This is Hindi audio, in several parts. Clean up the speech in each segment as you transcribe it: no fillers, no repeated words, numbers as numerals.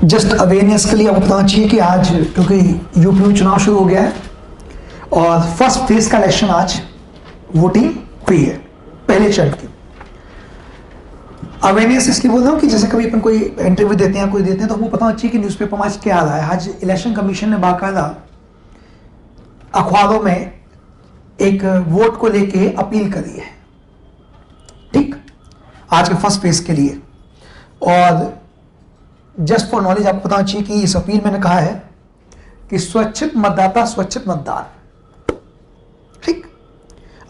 जस्ट अवेयरनेस के लिए आपको बताना चाहिए कि आज क्योंकि यूपी में चुनाव शुरू हो गया है और फर्स्ट फेज का इलेक्शन आज वोटिंग हुई है पहले चरण की। अवेयरनेस इसलिए बोल रहा हूँ कि जैसे कभी अपन कोई इंटरव्यू देते हैं कोई देते हैं तो हमको पता होना चाहिए कि न्यूज़पेपर में आज क्या आ रहा है। आज इलेक्शन कमीशन ने बाकायदा अखबारों में एक वोट को लेके अपील करी है, ठीक, आज के फर्स्ट फेज के लिए। और जस्ट फॉर नॉलेज आपको बताना चाहिए कि इस अपील मैंने कहा है कि स्वच्छित मतदाता स्वच्छित मतदान, ठीक।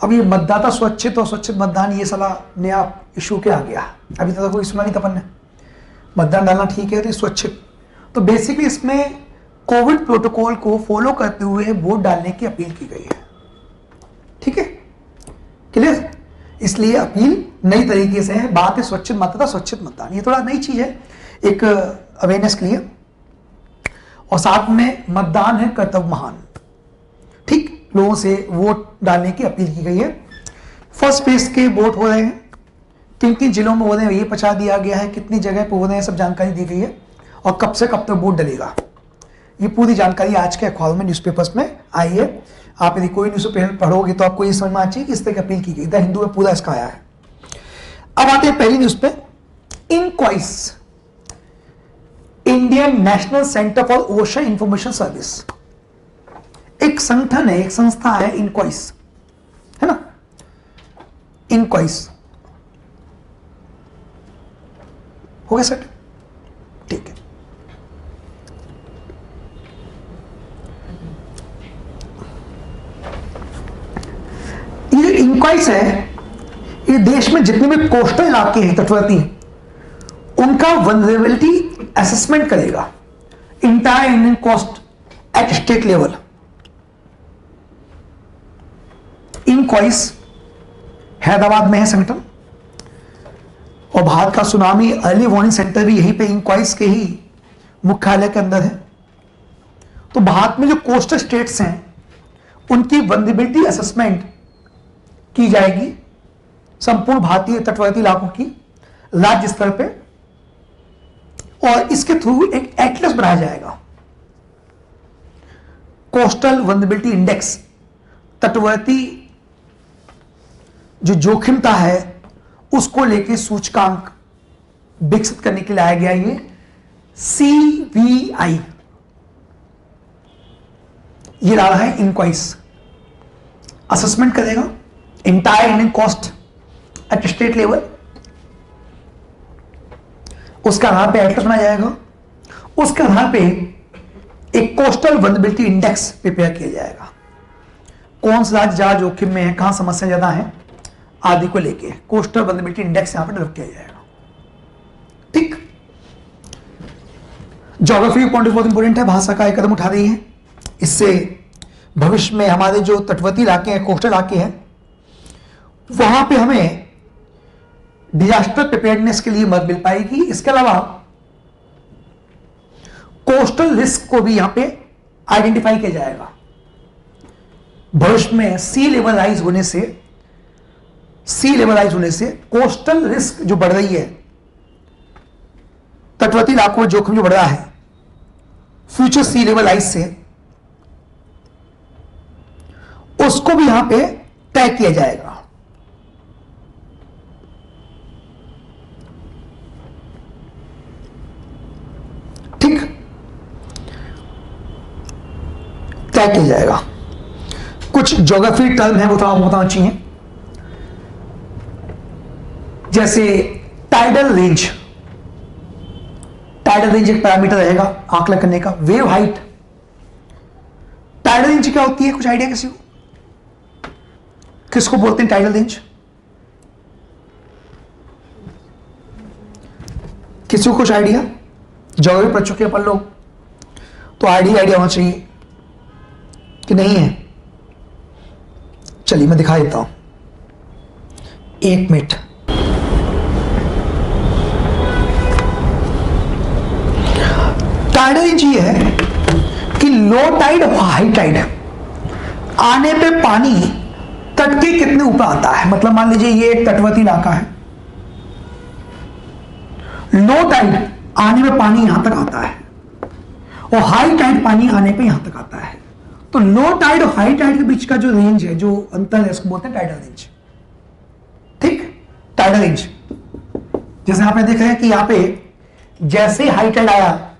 अब ये मतदाता स्वच्छित और स्वच्छित मतदान ये साला नया इशू क्या आ गया, अभी तक तो कोई सुना नहीं था अपन ने। मतदान डालना ठीक है तो स्वच्छित, तो बेसिकली इसमें कोविड प्रोटोकॉल को फॉलो करते हुए वोट डालने की अपील की गई है, ठीक है, क्लियर। इसलिए अपील नई तरीके से है, बात है स्वच्छित मतदाता स्वच्छित मतदान, ये थोड़ा नई चीज है एक अवेयरनेस के लिए। और साथ में मतदान है कर्तव्य महान, ठीक, लोगों से वोट डालने की अपील की गई है। फर्स्ट फेज के वोट हो रहे हैं, किन किन जिलों में हो रहे हैं ये पहुंचा दिया गया है, कितनी जगह पर हो रहे हैं सब जानकारी दी गई है और कब से कब तक वोट डलेगा ये पूरी जानकारी आज के अखबारों में न्यूज़पेपर्स में आई है। आप यदि कोई न्यूज़पेपर पढ़ोगे तो आपको ये समझ में आ चाहिए कि इस तरह की अपील की गई। द हिंदू में पूरा इसका आया है। अब आते हैं पहली न्यूज़ पे, INCOIS, Indian national centre for ocean information service, एक संगठन है, एक संस्था है इनक्वाइस, है ना, इनक्वाइस हो गया सेट, ठीक है। ये इनक्वाइस है, ये देश में जितने भी कोस्टल इलाके हैं तटवर्ती, उनका वल्नरेबिलिटी असेसमेंट करेगा, entire Indian coast at state level. INCOIS Hyderabad में है संगठन, और भारत का सुनामी अर्ली वार्निंग सेंटर भी यहीं पे इनक्वाइस के ही मुख्यालय के अंदर है। तो भारत में जो कोस्टल स्टेट्स हैं उनकी वल्नरेबिलिटी असेसमेंट की जाएगी, संपूर्ण भारतीय तटवर्ती इलाकों की राज्य स्तर पे, और इसके थ्रू एक एटलस बनाया जाएगा, कोस्टल वल्नरेबिलिटी इंडेक्स। तटवर्ती जो जोखिमता है उसको लेके सूचकांक विकसित करने के लिए लाया गया ये CVI, ये ला रहा है इनक्वाइस, असेसमेंट करेगा entire Indian cost at state level, उसका आधार पे एटलस बनाया जाएगा, उसके आधार पे एक कोस्टल वल्नरेबिलिटी इंडेक्स प्रिपेयर किया जाएगा, कौन सा राज्य ज्यादा जोखिम में है, कहां समस्या ज्यादा है आदि को लेके कोस्टल वल्नरेबिलिटी इंडेक्स यहां पर डेवलप किया जाएगा, ठीक। ज्योग्राफी पॉइंट बहुत इंपॉर्टेंट है, भारत सरकार एक कदम उठा रही है, इससे भविष्य में हमारे जो तटवर्ती इलाके हैं, कोस्टल इलाके हैं, वहां पे हमें डिजास्टर प्रिपेयर्डनेस के लिए मदद मिल पाएगी। इसके अलावा कोस्टल रिस्क को भी यहां पे आइडेंटिफाई किया जाएगा। भविष्य में सी लेवल राइज होने से कोस्टल रिस्क जो बढ़ रही है, तटवर्ती इलाकों में जोखिम जो बढ़ रहा है फ्यूचर सी लेवल राइज से, उसको भी यहां पे तय किया जाएगा। ठीक, तय किया जाएगा। कुछ ज्योग्राफी टर्म है वो तो आपको बताना चाहिए, जैसे टाइडल रेंज। टाइडल रेंज एक पैरामीटर रहेगा आकलन करने का। वेव हाइट, टाइडल रेंज क्या होती है, कुछ आइडिया किसी को, किसको बोलते हैं टाइडल रेंज, किसी को कुछ आइडिया? ज्योग्राफी पढ़ चुके अपन लोग तो आइडिया होना चाहिए कि नहीं है। चलिए मैं दिखा देता हूं, एक मिनट। टाइडल रेंज ये है कि लो टाइड और हाई टाइड आने पे पानी तट के कितने ऊपर आता है। मतलब मान लीजिए ये एक तटवर्ती इलाका है, लो टाइड आने में पानी यहां तक आता है, और हाई टाइड पानी आने पे यहां तक आता है। तो लो टाइड और हाई टाइड के बीच का जो रेंज है, जो अंतर है, उसको बोलते हैं टाइडल रेंज। ठीक, टाइडल रेंज। जैसे आपने देख रहे हैं कि यहां पे जैसे हाई टाइड आया,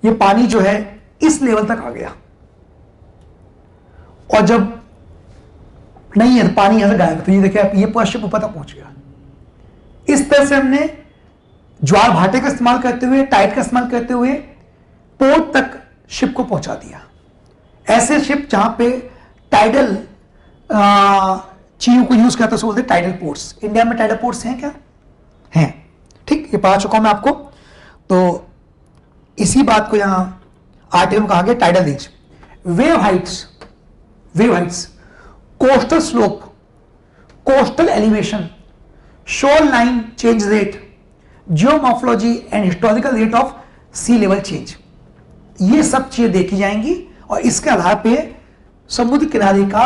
ये पानी जो है इस लेवल तक आ गया, और जब नहीं है पानी यहां से गायब, तो ये देखिए ये पूरा शिप ऊपर तक पहुंच गया। इस तरह से हमने ज्वार भाटे का इस्तेमाल करते हुए, टाइड का इस्तेमाल करते हुए पोर्ट तक शिप को पहुंचा दिया। ऐसे शिप जहां पे टाइडल चीजों को यूज करता है, बोलते हैं टाइडल पोर्ट्स। इंडिया में टाइडल पोर्ट्स हैं क्या? हैं। ठीक, ये पढ़ा चुका हूं मैं आपको। तो इसी बात को यहां आर्टिकल में कहा गया tidal range. Wave heights, wave heights, coastal slope, coastal elevation, shore line change rate, geomorphology and historical rate of sea level change, ये सब चीजें देखी जाएंगी और इसके आधार पे समुद्र किनारे का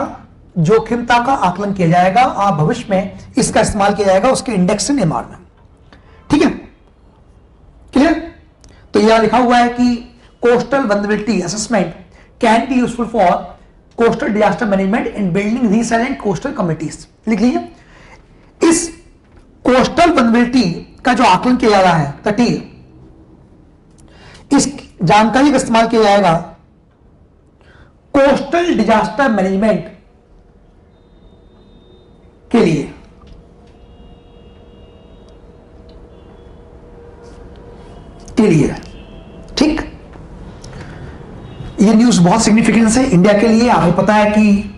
जोखिमता का आकलन किया जाएगा और भविष्य में इसका इस्तेमाल किया जाएगा उसके इंडेक्स से निर्माण में। ठीक है, क्लियर? तो यहां लिखा हुआ है कि coastal vulnerability assessment can be useful for coastal disaster management in building resilient coastal communities. लिख लीजिए, इस कोस्टल वल्नरेबिलिटी का जो आकलन किया जा रहा है तटीय, इस जानकारी का इस्तेमाल किया जाएगा कोस्टल डिजास्टर मैनेजमेंट के लिए। ठीक, ये न्यूज बहुत सिग्निफिकेंस है इंडिया के लिए। आपको पता है कि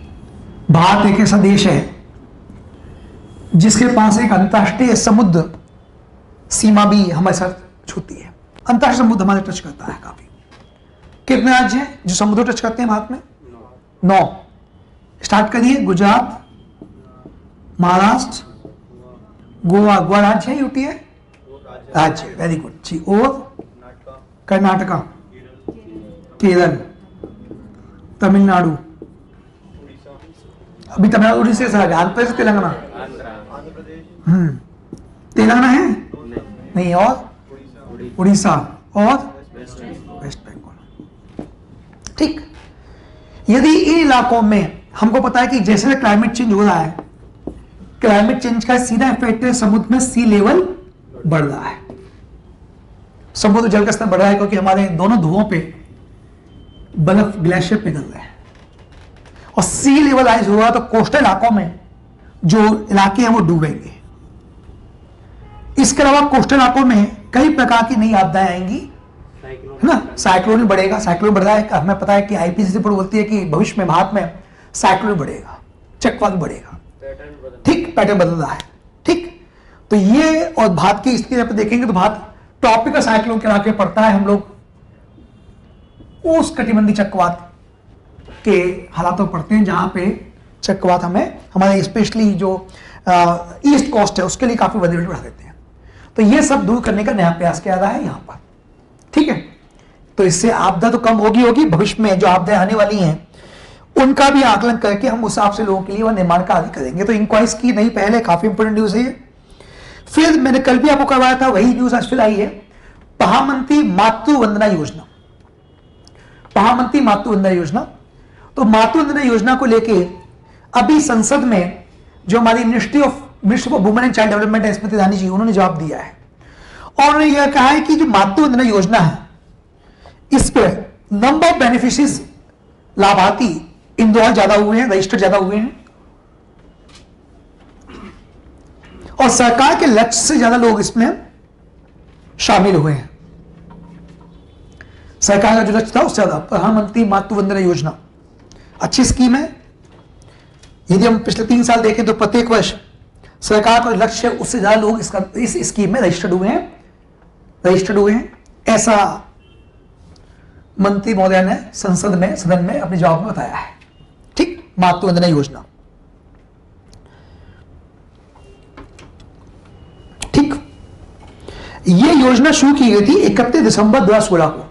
भारत एक ऐसा देश है जिसके पास एक अंतर्राष्ट्रीय समुद्र सीमा भी हमारे साथ छूती है। अंतर्राष्ट्रीय समुद्र हमारे टच करता है काफी। कितने राज्य हैं जो समुद्र टच करते हैं भारत में? 9। स्टार्ट करिए, गुजरात, महाराष्ट्र, गोवा। गोवा राज्य है, यूटी है राज्य, वेरी गुड जी। और कर्नाटका, केरल, तमिलनाडु, अभी तमिलनाडु उड़ीसा से आंध्र प्रदेश, तेलंगाना, तेलंगाना है नहीं, और उड़ीसा और वेस्ट बंगाल। ठीक, यदि इन इलाकों में हमको पता है कि जैसे क्लाइमेट चेंज हो रहा है, क्लाइमेट चेंज का सीधा इफेक्ट है समुद्र में सी लेवल बढ़ रहा है, समुद्र जल का स्तर बढ़ रहा है क्योंकि हमारे दोनों ध्रुवों पे बर्फ ग्लेशियर पिघल रहे हैं और सी लेवल राइज हुआ तो कोस्टल इलाकों में जो इलाके हैं वो डूबेंगे। इसके अलावा कोस्टल इलाकों में कई प्रकार की नई आपदाएं आएंगी, है ना। साइक्लोन बढ़ेगा, साइक्लोन बढ़ रहा है, हमें पता है कि आईपीसीसी रिपोर्ट बोलती है कि भविष्य में भारत में साइक्लोन बढ़ेगा, चक्रवात बढ़ेगा। ठीक, पैटर्न बदल रहा है। ठीक, तो ये और भारत की स्थिति आप देखेंगे तो भारत ट्रॉपिकल साइक्लोन के इलाके पड़ता है। हम लोग उस कटिबंधीय चक्रवात के हालातों पड़ते हैं जहां पे चक्रवात हमें हमारे स्पेशली जो ईस्ट कोस्ट है उसके लिए काफी वल्नरेबिलिटी बढ़ा देते हैं। तो ये सब दूर करने का नया प्रयास किया रहा है यहां पर। ठीक है, तो इससे आपदा तो कम होगी, भविष्य में जो आपदाएं आने वाली हैं उनका भी आकलन करके हम उस हिसाब से लोगों के लिए वह निर्माण कार्य करेंगे। तो इंक्वायरीज की नहीं पहले काफी इंपोर्टेंट न्यूज है ये। फिर मैंने कल भी आपको करवाया था, वही न्यूज आज फिर आई है, प्रधानमंत्री मातृ वंदना योजना। प्रधानमंत्री मातृ वंदना योजना, तो मातृ वंदना योजना को लेके अभी संसद में जो हमारी ministry of women and child development है स्मृति ईरानी जी, उन्होंने जवाब दिया है और उन्होंने यह कहा है कि जो मातृ वंदना योजना है इस पर नंबर ऑफ बेनिफिशियरीज, लाभार्थी इंदौर ज्यादा हुए हैं, रजिस्टर्ड ज्यादा हुए हैं और सरकार के लक्ष्य से ज्यादा लोग इसमें शामिल हुए हैं। सरकार का जो लक्ष्य था उससे ज्यादा। प्रधानमंत्री मातृ वंदना योजना अच्छी स्कीम है। यदि हम पिछले 3 साल देखें तो प्रत्येक वर्ष सरकार का लक्ष्य है उससे ज्यादा लोग इस स्कीम में रजिस्टर्ड हुए हैं। ऐसा मंत्री महोदय ने सदन में अपने जवाब में बताया है। ठीक, मातृ वंदना योजना। ठीक, यह योजना शुरू की गई थी 31 दिसंबर 2016 को।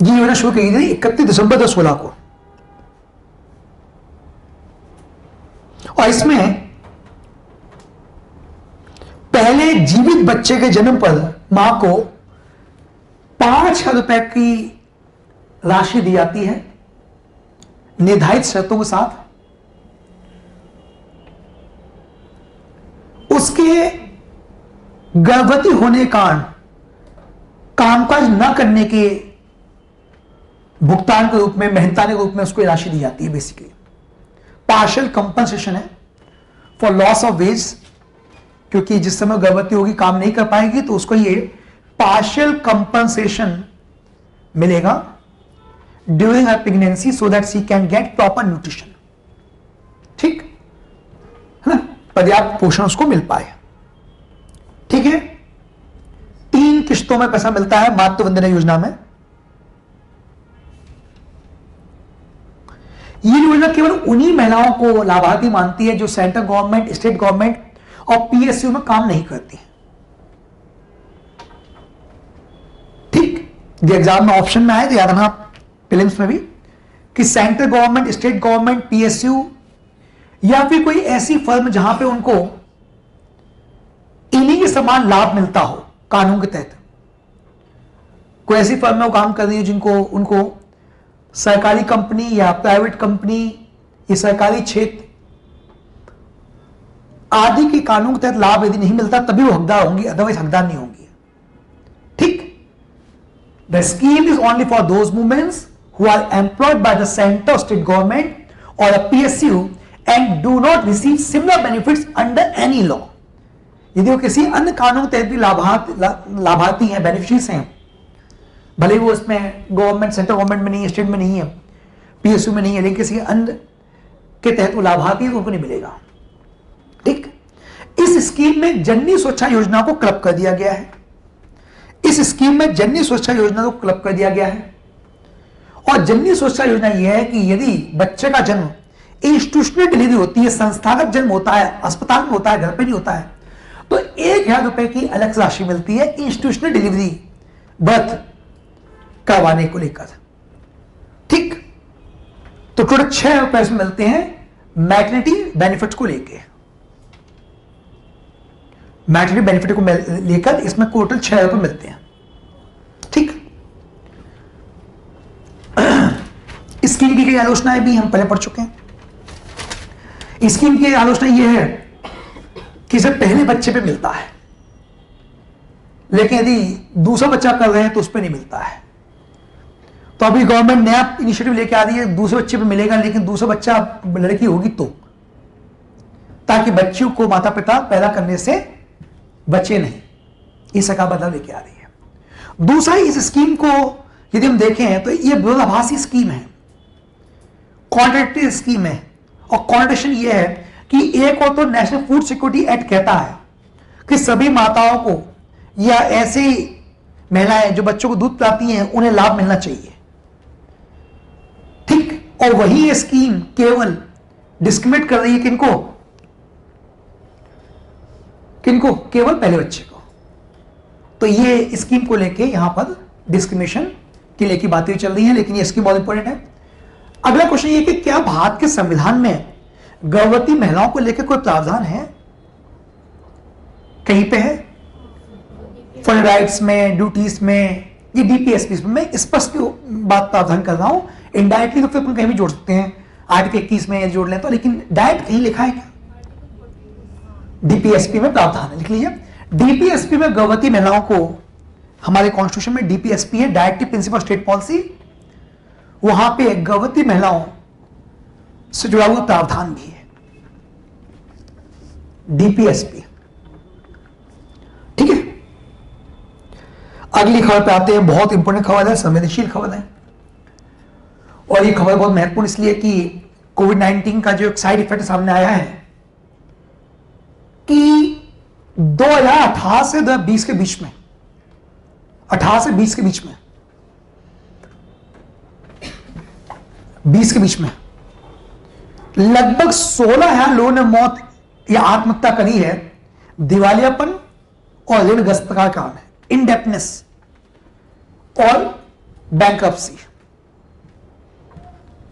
यह योजना शुरू की गई थी 31 दिसंबर 2016 को और इसमें पहले जीवित बच्चे के जन्म पर मां को ₹5,000 की राशि दी जाती है निर्धारित शर्तों के साथ। उसके गर्भवती होने के कारण कामकाज न करने के भुगतान के रूप में, मेहनताने के रूप में उसको राशि दी जाती है। बेसिकली पार्शियल कंपनसेशन है फॉर लॉस ऑफ वेज, क्योंकि जिस समय गर्भवती होगी काम नहीं कर पाएगी तो उसको ये पार्शियल कंपनसेशन मिलेगा during her pregnancy so that she can get proper nutrition. ठीक है ना, पर्याप्त पोषण उसको मिल पाए। ठीक है, 3 किश्तों में पैसा मिलता है मातृ वंदना योजना में। ये योजना केवल उन्हीं महिलाओं को लाभार्थी मानती है जो सेंट्रल गवर्नमेंट, स्टेट गवर्नमेंट और पीएसयू में काम नहीं करती है। ठीक, जो एग्जाम में ऑप्शन में आए तो याद रखना, प्रीलिम्स में भी, कि central government, state government, PSU या फिर कोई ऐसी फर्म जहां पे उनको इन्हीं के समान लाभ मिलता हो कानून के तहत। कोई ऐसी फर्म में वो काम कर रही है जिनको उनको सरकारी कंपनी या प्राइवेट कंपनी या सरकारी क्षेत्र आदि के कानून के तहत लाभ यदि नहीं मिलता तभी वो हकदार होंगी, अदरवाइज हकदार नहीं होंगी। ठीक, the scheme is only for those womens who are employed by the central state government और PSU and do not receive similar benefits under any law. यदि वो किसी अन्य कानून के तहत भी लाभार्थी हैं, बेनिफिशियरीज हैं, भले वो इसमें गवर्नमेंट, सेंट्रल गवर्नमेंट में नहीं है, स्टेट में नहीं है, पीएसयू में नहीं है, लेकिन किसी अन्य के तहत वो लाभार्थी है तो उनको नहीं मिलेगा। ठीक, इस स्कीम में जननी सुरक्षा योजना को क्लब कर दिया गया है। इस स्कीम में जननी सुरक्षा योजना को क्लब कर दिया गया है। और जननी सुरक्षा योजना यह है कि यदि बच्चे का जन्म इंस्टीट्यूशनल डिलीवरी होती है, संस्थागत जन्म होता है, अस्पताल में होता है, घर पे नहीं होता है, तो ₹1,000 की अलग राशि मिलती है इंस्टीट्यूशनल डिलीवरी बर्थ करवाने को लेकर। ठीक, तो टोटल ₹6,000 मिलते हैं मैटरनिटी बेनिफिट को लेकर। मैटरनिटी बेनिफिट को लेकर इसमें टोटल ₹6,000 मिलते हैं। ठीक, स्कीम की कई आलोचनाएं भी हम पहले पढ़ चुके हैं। स्कीम की आलोचना यह है कि इसे पहले बच्चे पे मिलता है, लेकिन यदि दूसरा बच्चा कर रहे हैं तो उस पर नहीं मिलता है। तो अभी गवर्नमेंट नया इनिशिएटिव लेके आ रही है, दूसरे बच्चे पे मिलेगा, लेकिन दूसरा बच्चा लड़की होगी तो, ताकि बच्चियों को माता पिता पैदा करने से बचे नहीं। ये सरकार बदलाव लेके आ रही है। दूसरा, इस स्कीम को यदि हम देखें तो यह विरोधाभासी स्कीम है, कॉन्ट्रडिक्टरी स्कीम है। और कॉन्ट्रडिक्शन यह है कि एक और तो नेशनल फूड सिक्योरिटी एक्ट कहता है कि सभी माताओं को या ऐसी महिलाएं जो बच्चों को दूध पिलाती हैं उन्हें लाभ मिलना चाहिए। ठीक, और वही ये स्कीम केवल डिस्क्रिमिनेट कर रही है किनको? किनको? केवल पहले बच्चे को। तो ये स्कीम को लेके यहां पर डिस्क्रिमिनेशन के लेके बातें चल रही हैं, लेकिन ये स्कीम बहुत इंपॉर्टेंट है। अगला क्वेश्चन ये कि क्या भारत के संविधान में गर्भवती महिलाओं को लेकर कोई प्रावधान है? कहीं पे है? फंड राइट्स में, ड्यूटीज में, ये डीपीएसपी में मैं स्पष्ट बात प्रावधान कर रहा हूं। इनडायरेक्टली तो फिर अपन कहीं भी जोड़ सकते हैं, आर्टिकल 21 में जोड़ लें तो, लेकिन डायरेक्ट कहीं लिखा है क्या? डीपीएसपी में प्रावधान है, लिख लीजिए। डीपीएसपी में गर्भवती महिलाओं को, हमारे कॉन्स्टिट्यूशन में डीपीएसपी है, directive principle of state policy, वहां पे गर्भवती महिलाओं से जुड़ा हुआ प्रावधान भी है, डीपीएसपी। ठीक है, अगली खबर पे आते हैं। बहुत इंपॉर्टेंट खबर है, संवेदनशील खबर है, और ये खबर बहुत महत्वपूर्ण इसलिए कि कोविड-19 का जो एक साइड इफेक्ट सामने आया है कि 2018 से 2020 के बीच में, 18 से 20 के बीच में, 20 के बीच में लगभग 16,000 लोगों ने मौत या आत्महत्या करी है दिवालियापन और ऋणग्रस्त का कारण है, इंडेप्टनेस और बैंक्रप्सी।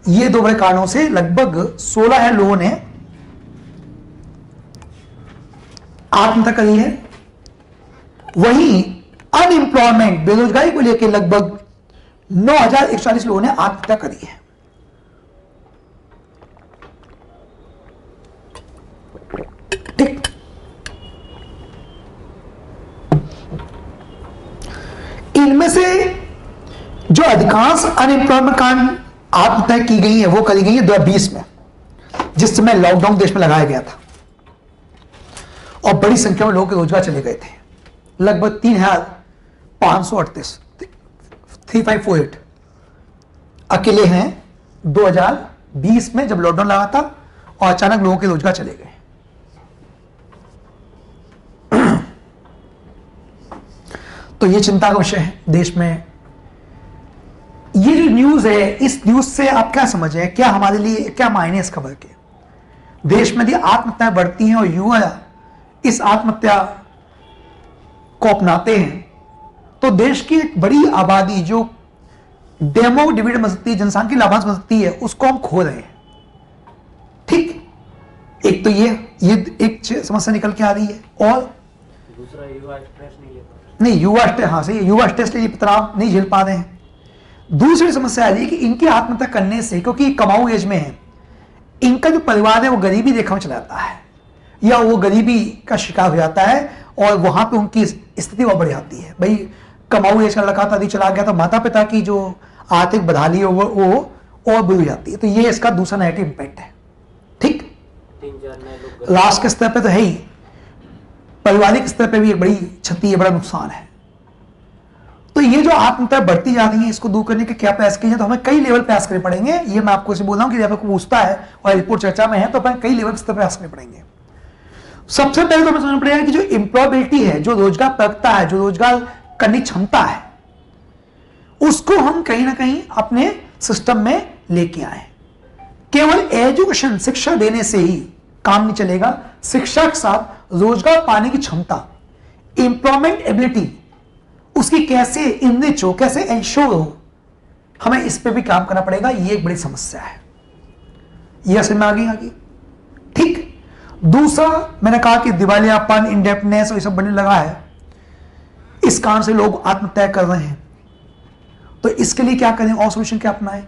ये दो बड़े कारणों से लगभग 16,000 लोगों ने आत्महत्या करी है। वहीं अनएम्प्लॉयमेंट, बेरोजगारी को लेकर लगभग 9,140 लोगों ने आत्महत्या करी है। ठीक, इनमें से जो अधिकांश अनएम्प्लॉयमेंट कारण आत्महत्या की गई है वो करी गई है 2020 में, जिस समय लॉकडाउन देश में लगाया गया था और बड़ी संख्या में लोगों के रोजगार चले गए थे। लगभग 3,538 3548 अकेले हैं 2020 में जब लॉकडाउन लगा था और अचानक लोगों के रोजगार चले गए। तो ये चिंता का विषय है देश में। ये जो न्यूज है, इस न्यूज से आप क्या समझे, क्या हमारे लिए क्या मायने इस खबर के? देश में यदि आत्महत्याएं बढ़ती हैं और युवा इस आत्महत्या को अपनाते हैं तो देश की एक बड़ी आबादी जो डेमो डिविडेंड बन सकती है, जनसांख्यिकीय लाभांश बन सकती है, उसको हम खो रहे हैं। ठीक, एक तो ये एक समस्या निकल के आ रही है और दूसरा युवा स्ट्रेस नहीं, युवा स्ट्रेस लिए तनाव नहीं झेल पा रहे हैं। दूसरी समस्या आ रही है कि इनकी आत्महत्या करने से, क्योंकि कमाऊ एज में है, इनका जो परिवार है वो गरीबी रेखा में चला जाता है या वो गरीबी का शिकार हो जाता है और वहां पे उनकी स्थिति और बढ़ जाती है। भाई कमाऊ एज का लड़का यदि चला गया तो माता पिता की जो आर्थिक बदहाली है वो और बढ़ जाती है। तो ये इसका दूसरा नेगेटिव इंपैक्ट है। ठीक, राष्ट्र के स्तर पे तो है ही, पारिवारिक स्तर पे भी एक बड़ी क्षति है, बड़ा नुकसान है। तो ये जो आत्महत्या बढ़ती जा रही है, इसको दूर करने के क्या प्रयास किए, तो हमें कई लेवल प्रयास करने पड़ेंगे। ये मैं आपको इसे बोल रहा हूं कि जब आपको पूछता है और रिपोर्ट चर्चा में है तो हमें कई लेवल स्तर प्रयास करने पड़ेंगे। सबसे पहले तो हमें समझना पड़ेगा कि जो एम्प्लॉयबिलिटी है, जो रोजगार प्राप्यता है, जो रोजगार करने की क्षमता है, उसको हम कहीं ना कहीं अपने सिस्टम में लेके आए। केवल एजुकेशन, शिक्षा देने से ही काम नहीं चलेगा। शिक्षा के साथ रोजगार पाने की क्षमता, एम्प्लॉयमेंट एबिलिटी, उसकी कैसे इनरिच हो, कैसे एंश्योर हो, हमें इस पे भी काम करना पड़ेगा। ये एक बड़ी समस्या है। ये असल में आगे ठीक। दूसरा, मैंने कहा कि दिवालियापन, इंडेप्टनेस और ये सब बढ़ने लगा है, इस कारण से लोग आत्महत्या कर रहे हैं। तो इसके लिए क्या करें और सोल्यूशन क्या अपनाएं?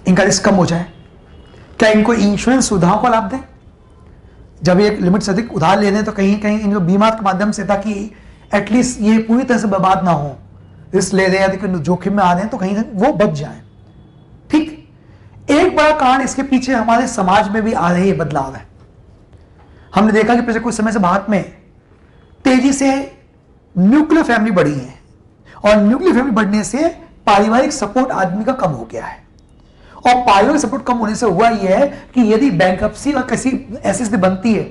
इनका रिस्क कम हो जाए। क्या इनको इंश्योरेंस सुविधाओं का लाभ दें? जब एक लिमिट से अधिक उधार ले लें तो कहीं कहीं इनको बीमा के माध्यम से, ताकि एटलीस्ट ये पूरी तरह से बर्बाद ना हो, रिस्क ले रहे हैं यदि जोखिम में आ रहे हैं तो कहीं वो बच जाए। ठीक, एक बड़ा कारण इसके पीछे हमारे समाज में भी आ रही है बदलाव है। हमने देखा कि पिछले कुछ समय से भारत में तेजी से न्यूक्लियर फैमिली बढ़ी है और न्यूक्लियर फैमिली बढ़ने से पारिवारिक सपोर्ट आदमी का कम हो गया है। और पारिवारिक सपोर्ट कम होने से हुआ यह है कि यदि बैंकरप्सी और किसी ऐसी स्थिति बनती है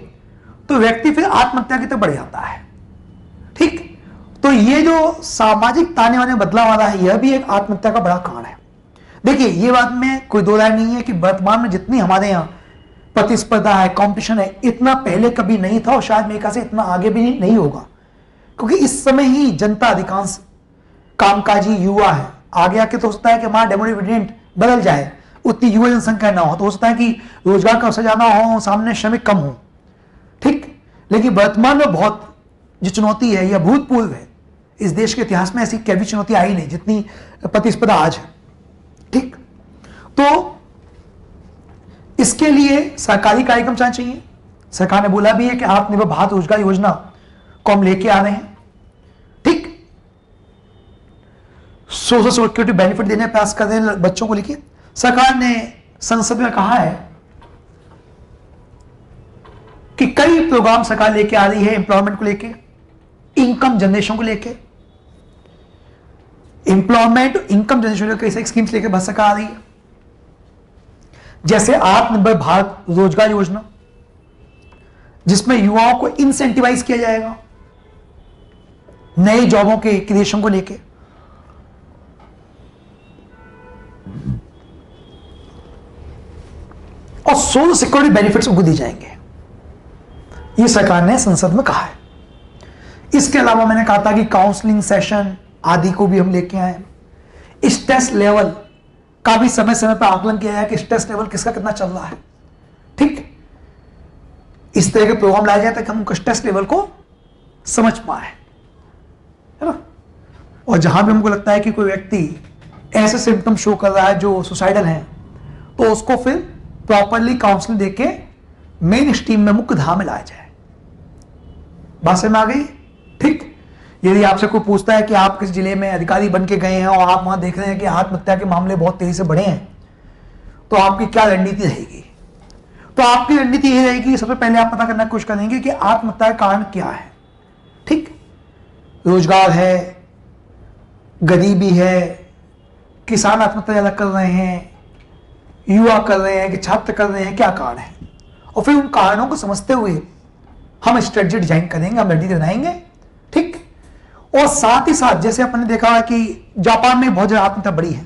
तो व्यक्ति फिर आत्महत्या की तरफ बढ़ जाता है। ठीक, तो ये जो सामाजिक ताने वाने बदलाव आ रहा है, यह भी एक आत्महत्या का बड़ा कारण है। देखिए, ये बात में कोई दो राय नहीं है कि वर्तमान में जितनी हमारे यहाँ प्रतिस्पर्धा है, कंपटीशन है, इतना पहले कभी नहीं था और शायद मेरे ख्याल से इतना आगे भी नहीं होगा, क्योंकि इस समय ही जनता अधिकांश कामकाजी युवा है। आगे आके तो हो सकता है कि हमारा डेमोग्राफिक बदल जाए, उतनी युवा जनसंख्या ना हो, तो हो सकता है कि रोजगार का अवसर ज्यादा हो, सामने श्रमिक कम हो। ठीक, लेकिन वर्तमान में बहुत जो चुनौती है यह भूतपूर्व है। इस देश के इतिहास में ऐसी कभी चुनौती आई नहीं जितनी प्रतिस्पर्धा आज है। ठीक, तो इसके लिए सरकारी कार्यक्रम चाहिए। सरकार ने बोला भी है कि आत्मनिर्भर भारत रोजगार योजना को हम लेके आ रहे हैं। ठीक, सोशल सिक्योरिटी बेनिफिट देने का प्रयास कर रहे हैं बच्चों को लेके। सरकार ने संसद में कहा है कि कई प्रोग्राम सरकार लेके आ रही है एम्प्लॉयमेंट को लेके, इनकम जनरेशन को लेके। एम्प्लॉयमेंट, इनकम जनरेशन के कई स्कीम्स लेके भारत सरकार आ रही है, जैसे आत्मनिर्भर भारत रोजगार योजना, जिसमें युवाओं को इंसेंटिवाइज किया जाएगा नए जॉबों के क्रिएशन को लेके। और सोशल सिक्योरिटी बेनिफिट्स उनको दी जाएंगे, ये सरकार ने संसद में कहा है। इसके अलावा मैंने कहा था कि काउंसलिंग सेशन आदि को भी हम लेके आए। स्ट्रेस लेवल का भी समय समय पर आकलन किया जाए कि स्ट्रेस लेवल किसका कितना चल रहा है। ठीक, इस तरह के प्रोग्राम लाए जाए ताकि हम उनका स्ट्रेस लेवल को समझ पाए, है ना। और जहां भी हमको लगता है कि कोई व्यक्ति ऐसे सिम्टम शो कर रहा है जो सुसाइडल है, तो उसको फिर प्रॉपरली काउंसलिंग देके मेन स्ट्रीम में, मुख्य धारा में लाया जाए। बात समझ में आ गई? ठीक। यदि आपसे कोई पूछता है कि आप किस जिले में अधिकारी बन के गए हैं और आप वहां देख रहे हैं कि आत्महत्या के मामले बहुत तेजी से बढ़े हैं, तो आपकी क्या रणनीति रहेगी? तो आपकी रणनीति यह रहेगी, सबसे पहले आप पता करने की कोशिश करेंगे कि आत्महत्या का कारण क्या है। ठीक, रोजगार है, गरीबी है, किसान आत्महत्या ज्यादा कर रहे हैं, युवा कर रहे हैं कि छात्र कर रहे हैं, क्या कारण है? और फिर उन कारणों को समझते हुए हम स्ट्रेटजी डिजाइन करेंगे, हम रणनीति बनाएंगे। ठीक। और साथ ही साथ जैसे अपन ने देखा है कि जापान में बहुत ज्यादा आत्महत्या बढ़ी है,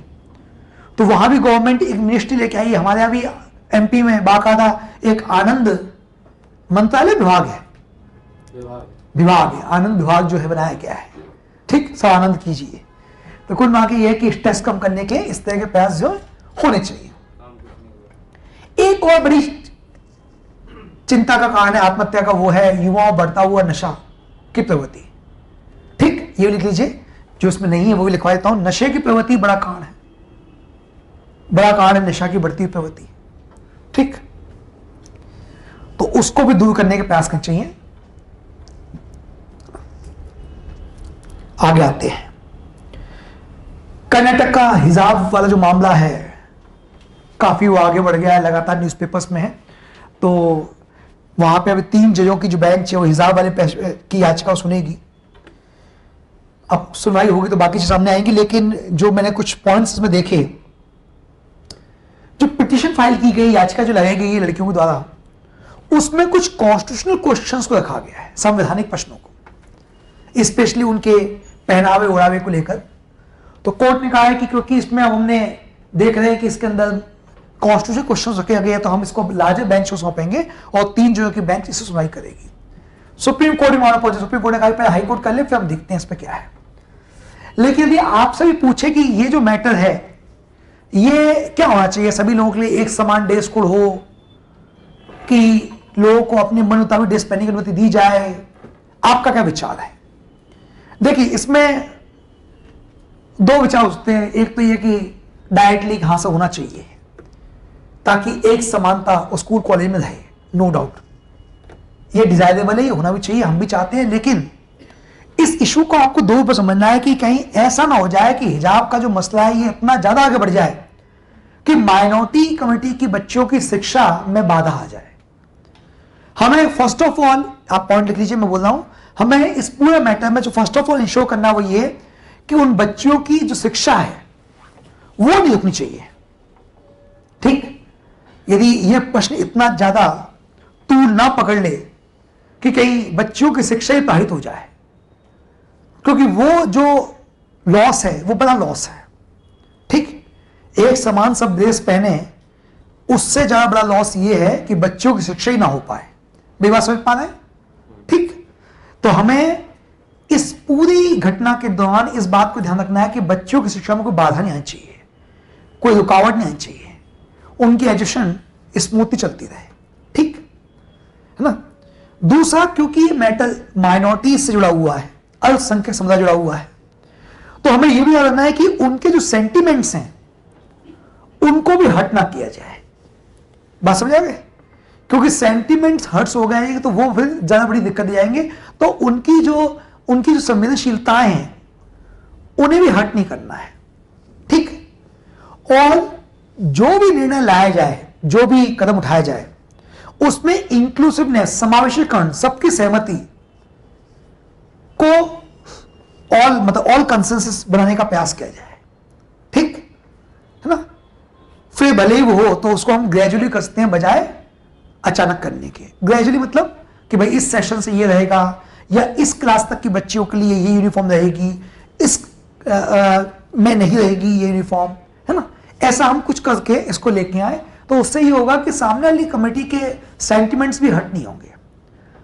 तो वहां भी गवर्नमेंट एक मिनिस्ट्री लेके आई है। हमारे यहाँ भी एमपी में बाकायदा एक आनंद मंत्रालय विभाग है, विभाग है, आनंद विभाग जो है बनाया गया है। ठीक, सब आनंद कीजिए। तो कुल मिला के ये है कि स्ट्रेस कम करने के इस तरह के प्रयास जो होने चाहिए। एक और बड़ी चिंता का कारण है आत्महत्या का, वो है युवाओं बढ़ता हुआ नशा की प्रवृत्ति। ठीक, ये लिख लीजिए, जो इसमें नहीं है वो भी लिखवा देता हूं। नशे की प्रवृत्ति बड़ा कारण है, बड़ा कारण है नशा की बढ़ती प्रवृत्ति। ठीक, तो उसको भी दूर करने के प्रयास करने चाहिए। आगे आते हैं, कर्नाटक का हिजाब वाला जो मामला है काफी वो आगे बढ़ गया है, लगातार न्यूज़पेपर्स में है। तो वहां पे अभी 3 जजों की जो बेंच है वो हिजाब वाले की याचिका सुनेगी। अब सुनवाई होगी तो बाकी चीज सामने आएंगी, लेकिन जो मैंने कुछ पॉइंट्स इसमें देखे, जो पिटीशन फाइल की गई, याचिका जो लगाई गई है लड़कियों के द्वारा, उसमें कुछ कॉन्स्टिट्यूशनल क्वेश्चंस को रखा गया है, संवैधानिक प्रश्नों को, स्पेशली उनके पहनावे ओढ़ावे को लेकर। तो कोर्ट ने कहा है कि क्योंकि इसमें अब हमने देख रहे हैं कि इसके अंदर कॉन्स्टिट्यूशनल क्वेश्चन रखे गए हैं, तो हम इसको लार्जर बेंच को सौंपेंगे और 3 जजों की बेंच इसे सुनवाई करेगी। सुप्रीम कोर्ट में माना पहुंचे, सुप्रीम कोर्ट ने कहा पहले हाई कोर्ट कर ले, फिर हम देखते हैं इस पर क्या है। लेकिन यदि आपसे भी पूछे कि ये जो मैटर है ये क्या होना चाहिए, सभी लोगों के लिए एक समान ड्रेस कोड हो, कि लोगों को अपने मन मुताबिक ड्रेस पहनने की अनुमति दी जाए, आपका क्या विचार है? देखिए, इसमें 2 विचार हो सकते हैं। एक तो ये कि डायरेक्टली कहां से होना चाहिए ताकि एक समानता स्कूल कॉलेज में रहे, नो डाउट ये डिजायरेबल है, ये होना भी चाहिए, हम भी चाहते हैं। लेकिन इस इशू को आपको 2 पर समझना है कि कहीं ऐसा ना हो जाए कि हिजाब का जो मसला है ये इतना ज्यादा आगे बढ़ जाए कि माइनॉरिटी कम्युनिटी की बच्चों की शिक्षा में बाधा आ जाए। हमें फर्स्ट ऑफ ऑल, आप पॉइंट लिख लीजिए, मैं बोल रहा हूं, हमें इस पूरे मैटर में जो फर्स्ट ऑफ ऑल इंश्योर करना वो ये कि उन बच्चों की जो शिक्षा है वो नहीं रुकनी चाहिए। ठीक, यदि यह प्रश्न इतना ज्यादा तूल ना पकड़ ले कि कहीं बच्चों की शिक्षा ही प्रभावित हो जाए, क्योंकि वो जो लॉस है वो बड़ा लॉस है। ठीक, एक समान सब ड्रेस पहने, उससे ज्यादा बड़ा लॉस ये है कि बच्चों की शिक्षा ही ना हो पाए। मेरी बात समझ पा रहे हैं? ठीक, तो हमें इस पूरी घटना के दौरान इस बात को ध्यान रखना है कि बच्चों की शिक्षा में कोई बाधा नहीं आनी चाहिए, कोई रुकावट नहीं आनी चाहिए, उनकी एजुकेशन स्मूथली चलती रहे। ठीक है ना। दूसरा, क्योंकि ये मैटर माइनॉरिटी से जुड़ा हुआ है, अल्पसंख्यक समुदाय जुड़ा हुआ है, तो हमें यह भी याद रखना है कि उनके जो सेंटिमेंट्स हैं उनको भी हर्ट ना किया जाए। बात समझ आ गए? क्योंकि सेंटिमेंट्स हर्ट्स हो गए तो वो फिर ज्यादा बड़ी दिक्कत दे जाएंगे। तो उनकी जो संवेदनशीलताएं हैं उन्हें भी हर्ट नहीं करना है। ठीक, और जो भी निर्णय लाया जाए, जो भी कदम उठाया जाए, उसमें इंक्लूसिवनेस, समावेशीकरण, सबकी सहमति को ऑल कंसेंसस बनाने का प्रयास किया जाए। ठीक है ना। फिर भले ही वो हो तो उसको हम ग्रेजुअली कर सकते हैं बजाय अचानक करने के। ग्रेजुअली मतलब कि भाई इस सेशन से ये रहेगा, या इस क्लास तक की बच्चियों के लिए ये यूनिफॉर्म रहेगी, इस में नहीं रहेगी ये यूनिफॉर्म, है ना। ऐसा हम कुछ करके इसको लेके आए तो उससे ये होगा कि सामने वाली कमेटी के सेंटिमेंट्स भी हर्ट नहीं होंगे।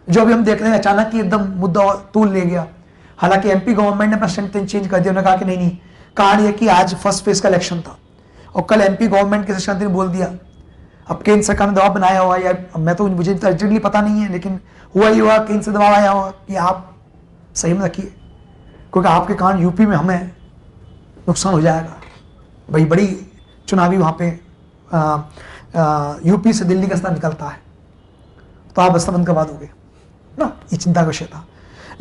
जो अभी हम देख रहे हैं अचानक ही एकदम मुद्दा तूल ले गया। हालांकि एमपी गवर्नमेंट ने अपना सेंटेंस चेंज कर दिया, उन्होंने कहा कि नहीं, कारण यह कि आज फर्स्ट फेज का इलेक्शन था और कल एमपी गवर्नमेंट के सेशन ने बोल दिया अब केंद्र सरकार ने दबाव बनाया हुआ, या मैं तो मुझे एग्जैक्टली पता नहीं है, लेकिन हुआ ही हुआ, केंद्र से दबाव आया हुआ कि आप सही में रखिए, क्योंकि आपके कारण यूपी में हमें नुकसान हो जाएगा। भाई बड़ी चुनावी वहाँ पे यूपी से दिल्ली का रास्ता निकलता है, तो आप रास्ता बंद करवा दोगे ना, ये चिंता का विषय था।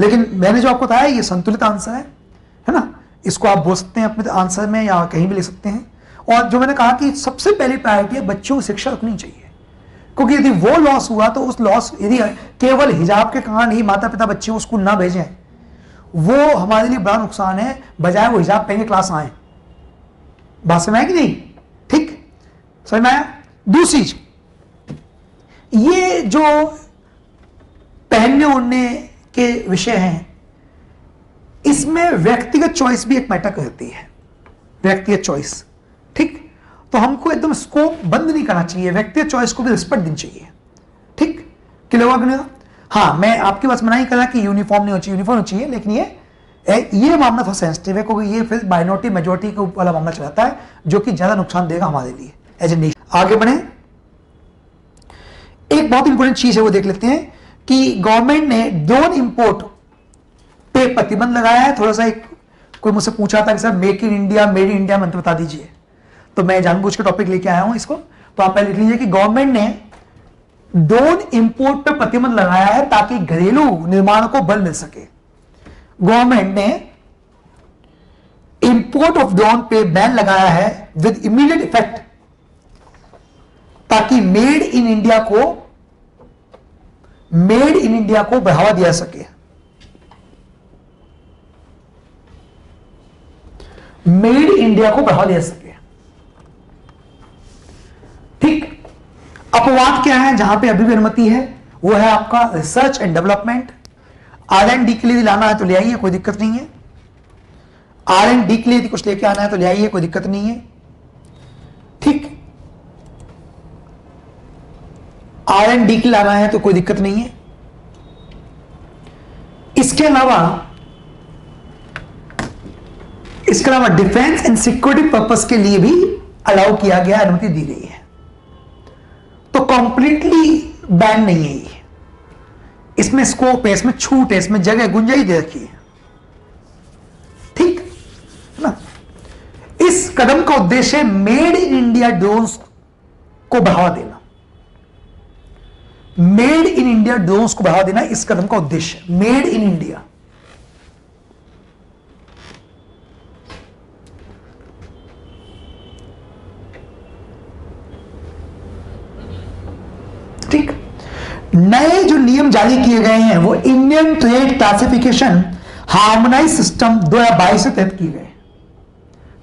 लेकिन मैंने जो आपको बताया ये संतुलित आंसर है ना, इसको आप बोल सकते हैं अपने आंसर में या कहीं भी ले सकते हैं। और जो मैंने कहा कि सबसे पहली प्रायोरिटी है बच्चों को शिक्षा रखनी चाहिए, क्योंकि यदि वो लॉस हुआ तो उस लॉस, यदि केवल हिजाब के कारण ही माता पिता बच्चे को स्कूल ना भेजें, वो हमारे लिए बड़ा नुकसान है, बजाय वो हिजाब पहन के क्लास आए। बात समझ में कि नहीं? ठीक, समझ में आया? दूसरी चीज, ये जो पहनने ओढ़ने के विषय हैं, इसमें व्यक्तिगत चॉइस भी एक मैटर करती है, व्यक्तिगत चॉइस। ठीक, तो हमको एकदम स्कोप बंद नहीं करना चाहिए, व्यक्तिगत चॉइस को भी रिस्पेक्ट देनी चाहिए। ठीक, कि लोगों, हाँ मैं आपकी बात मना ही करा कि यूनिफॉर्म नहीं हो चाहिए, यूनिफॉर्म चाहिए, लेकिन ये मामला थोड़ा सेंसिटिव है, क्योंकि ये फिर माइनॉरिटी मेजोरिटी के वाला मामला चलाता है, जो कि ज्यादा नुकसान देगा हमारे लिए एज ए नेशन। आगे बढ़े, एक बहुत इंपॉर्टेंट चीज है वो देख लेते हैं कि गवर्नमेंट ने ड्रोन इंपोर्ट पे प्रतिबंध लगाया है। थोड़ा सा कोई मुझसे पूछा था कि sir make in India, made in India मंत्र बता दीजिए, तो मैं जानबूझ के टॉपिक लेके आया हूं इसको। तो आप पहले लिख लीजिए कि गवर्नमेंट ने ड्रोन इंपोर्ट पर प्रतिबंध लगाया है ताकि घरेलू निर्माण को बल मिल सके। गवर्नमेंट ने इंपोर्ट ऑफ ड्रोन पे बैन लगाया है विद इमीडिएट इफेक्ट, ताकि मेड इन इंडिया को बढ़ावा दिया सके। मेड इंडिया को बढ़ावा दिया सके। ठीक, अपवाद क्या है जहां पे अभी भी अनुमति है? वो है आपका रिसर्च एंड डेवलपमेंट। R&D के लिए लाना है तो ले आइए, कोई दिक्कत नहीं है। R&D के लिए यदि कुछ लेके आना है तो ले आइए, कोई दिक्कत नहीं है। ठीक, R&D के लिए लाना है तो कोई दिक्कत नहीं है। इसके अलावा डिफेंस एंड सिक्योरिटी पर्पस के लिए भी अलाउ किया गया, अनुमति दी गई है। तो कंप्लीटली बैन नहीं है ये, इसमें स्कोप है, इसमें छूट है, इसमें जगह गुंजाइश दे रखी है। ठीक है ना? इस कदम का उद्देश्य मेड इन इंडिया ड्रोन्स को बढ़ावा देना। मेड इन इंडिया ड्रोन्स को बढ़ावा देना इस कदम का उद्देश्य, मेड इन इंडिया। ठीक, नए जो नियम जारी किए गए हैं वो Indian trade classification harmonise system 2022 से तहत किए गए।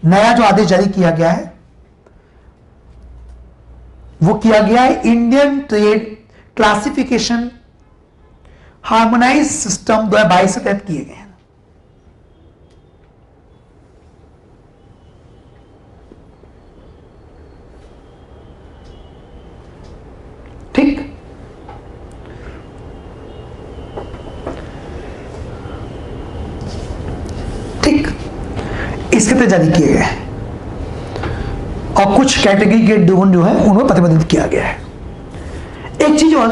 नया जो आदेश जारी किया गया है वो किया गया है Indian trade classification harmonise system 2022 से तहत किए गए हैं। ठीक, ठीक, इसके तहत जारी किए गए हैं और कुछ कैटेगरी के ड्रोन जो है उन्हें प्रतिबंधित किया गया है। एक चीज और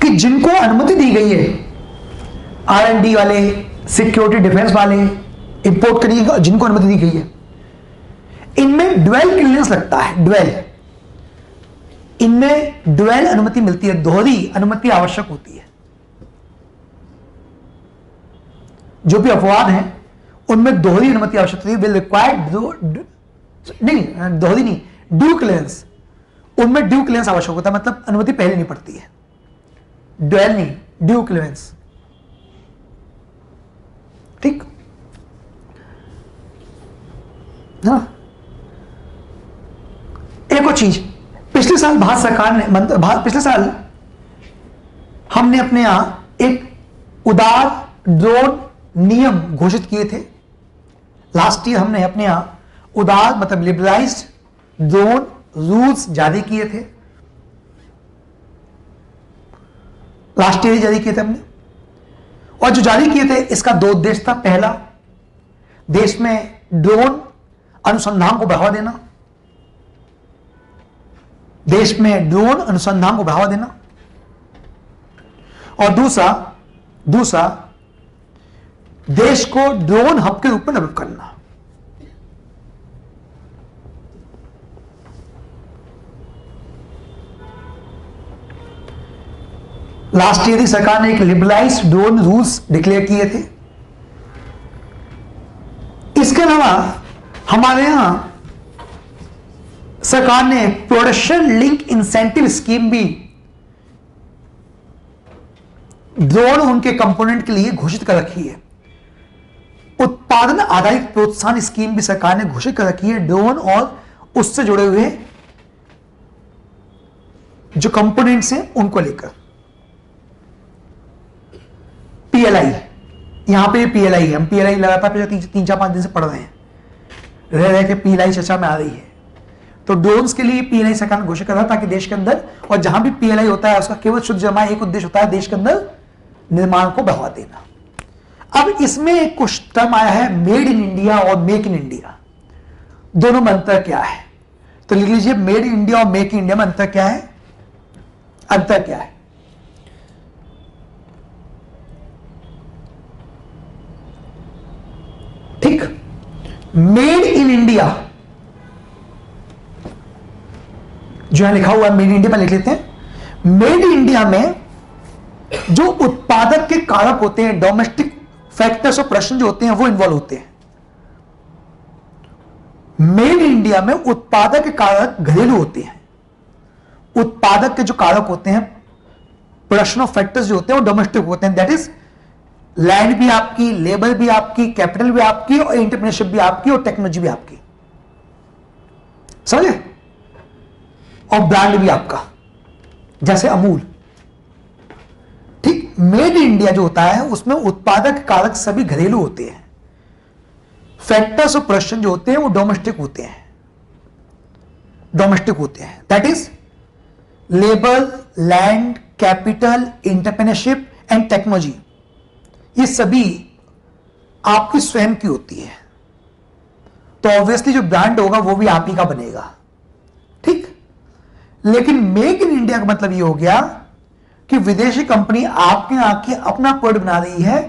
कि जिनको अनुमति दी गई है, R&D वाले, सिक्योरिटी डिफेंस वाले, इंपोर्ट करने की जिनको अनुमति दी गई है, इनमें ड्वेल क्लियरेंस लगता है। इनमें ड्वेल अनुमति मिलती है, दोहरी अनुमति आवश्यक होती है। जो भी अपवाद हैं उनमें दोहरी अनुमति आवश्यक होती है। विल रिक्वायर्ड नहीं, दोहरी नहीं, ड्यू क्लियरेंस, उनमें ड्यू क्लियरेंस आवश्यक होता है, मतलब अनुमति पहले नहीं पड़ती है। ड्वेल नहीं, ड्यू क्लियरेंस। ठीक, हाँ। एक और चीज, पिछले साल भारत सरकार ने पिछले साल हमने अपने यहां एक उदार ड्रोन नियम घोषित किए थे। लास्ट ईयर हमने अपने यहां उदार मतलब लिबरलाइज्ड ड्रोन रूल्स जारी किए थे। लास्ट ईयर जारी किए थे हमने, और जो जारी किए थे इसका दो उद्देश्य था। पहला, देश में ड्रोन अनुसंधान को बढ़ावा देना, देश में ड्रोन अनुसंधान को बढ़ावा देना, और दूसरा देश को ड्रोन हब के रूप में डेवलप करना। लास्ट ईयर सरकार ने एक लिबरलाइज ड्रोन रूल्स डिक्लेयर किए थे। इसके अलावा हमारे यहां सरकार ने प्रोडक्शन लिंक इंसेंटिव स्कीम भी ड्रोन उनके कंपोनेंट के लिए घोषित कर रखी है। उत्पादन आधारित प्रोत्साहन स्कीम भी सरकार ने घोषित कर रखी है ड्रोन और उससे जुड़े हुए जो कंपोनेंट्स हैं उनको लेकर। पीएलआई, यहां पे पीएलआई है, हम पीएलआई लगातार पिछले 3-4-5 दिन से पढ़ रहे हैं, रह के पीएलआई चर्चा में आ रही है। तो ड्रोन्स के लिए पीएलआई सरकार ने घोषित करा ताकि देश के अंदर, और जहां भी पीएलआई होता है उसका केवल शुद्ध जमा एक उद्देश्य होता है, देश के अंदर निर्माण को बढ़ावा देना। अब इसमें कुछ टर्म आया है मेड इन इंडिया और मेक इन इंडिया, दोनों में अंतर क्या है? तो लिख लीजिए मेड इन इंडिया और मेक इन इंडिया में अंतर क्या है? अंतर क्या है? ठीक, मेड इन इंडिया जो है लिखा हुआ है, मेड इन इंडिया में लिख लेते हैं। मेड इन इंडिया में जो उत्पादक के कारक होते हैं, डोमेस्टिक फैक्टर्स ऑफ प्रोडक्शन जो होते हैं वो इन्वॉल्व होते हैं। मेड इन इंडिया में उत्पादक के कारक घरेलू होते हैं। उत्पादक के जो कारक होते हैं, प्रोडक्शन ऑफ फैक्टर्स जो होते हैं वो डोमेस्टिक होते हैं। दैट इज लैंड भी आपकी, लेबर भी आपकी, कैपिटल भी आपकी, और एंटरप्रेन्योरशिप भी आपकी, और टेक्नोलॉजी भी आपकी, समझे? और ब्रांड भी आपका, जैसे अमूल। ठीक, मेड इन इंडिया जो होता है उसमें उत्पादक कारक सभी घरेलू होते हैं। फैक्टर्स ऑफ प्रोडक्शन जो होते हैं वो डोमेस्टिक होते हैं, डोमेस्टिक होते हैं। That is labour, land, capital, entrepreneurship and technology, ये सभी आपकी स्वयं की होती है। तो ऑब्वियसली जो ब्रांड होगा वो भी आप ही का बनेगा। ठीक, लेकिन मेक इन इंडिया का मतलब ये हो गया कि विदेशी कंपनी आपके आके अपना प्रोडक्ट बना रही है,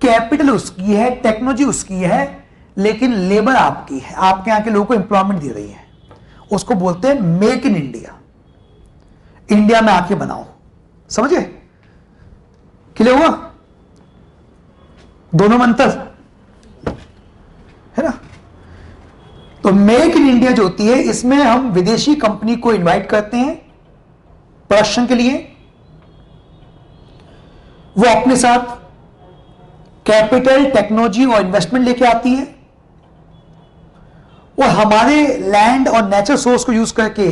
कैपिटल उसकी है, टेक्नोलॉजी उसकी है, लेकिन लेबर आपकी है, आपके यहां के लोगों को एम्प्लॉयमेंट दे रही है। उसको बोलते हैं मेक इन इंडिया, इंडिया में आके बनाओ। समझे? क्लियर हुआ? दोनों में अंतर है ना? तो मेक इन इंडिया जो होती है इसमें हम विदेशी कंपनी को इनवाइट करते हैं प्रोडक्शन के लिए, वो अपने साथ कैपिटल, टेक्नोलॉजी और इन्वेस्टमेंट लेके आती है, और हमारे लैंड और नेचुरल सोर्स को यूज करके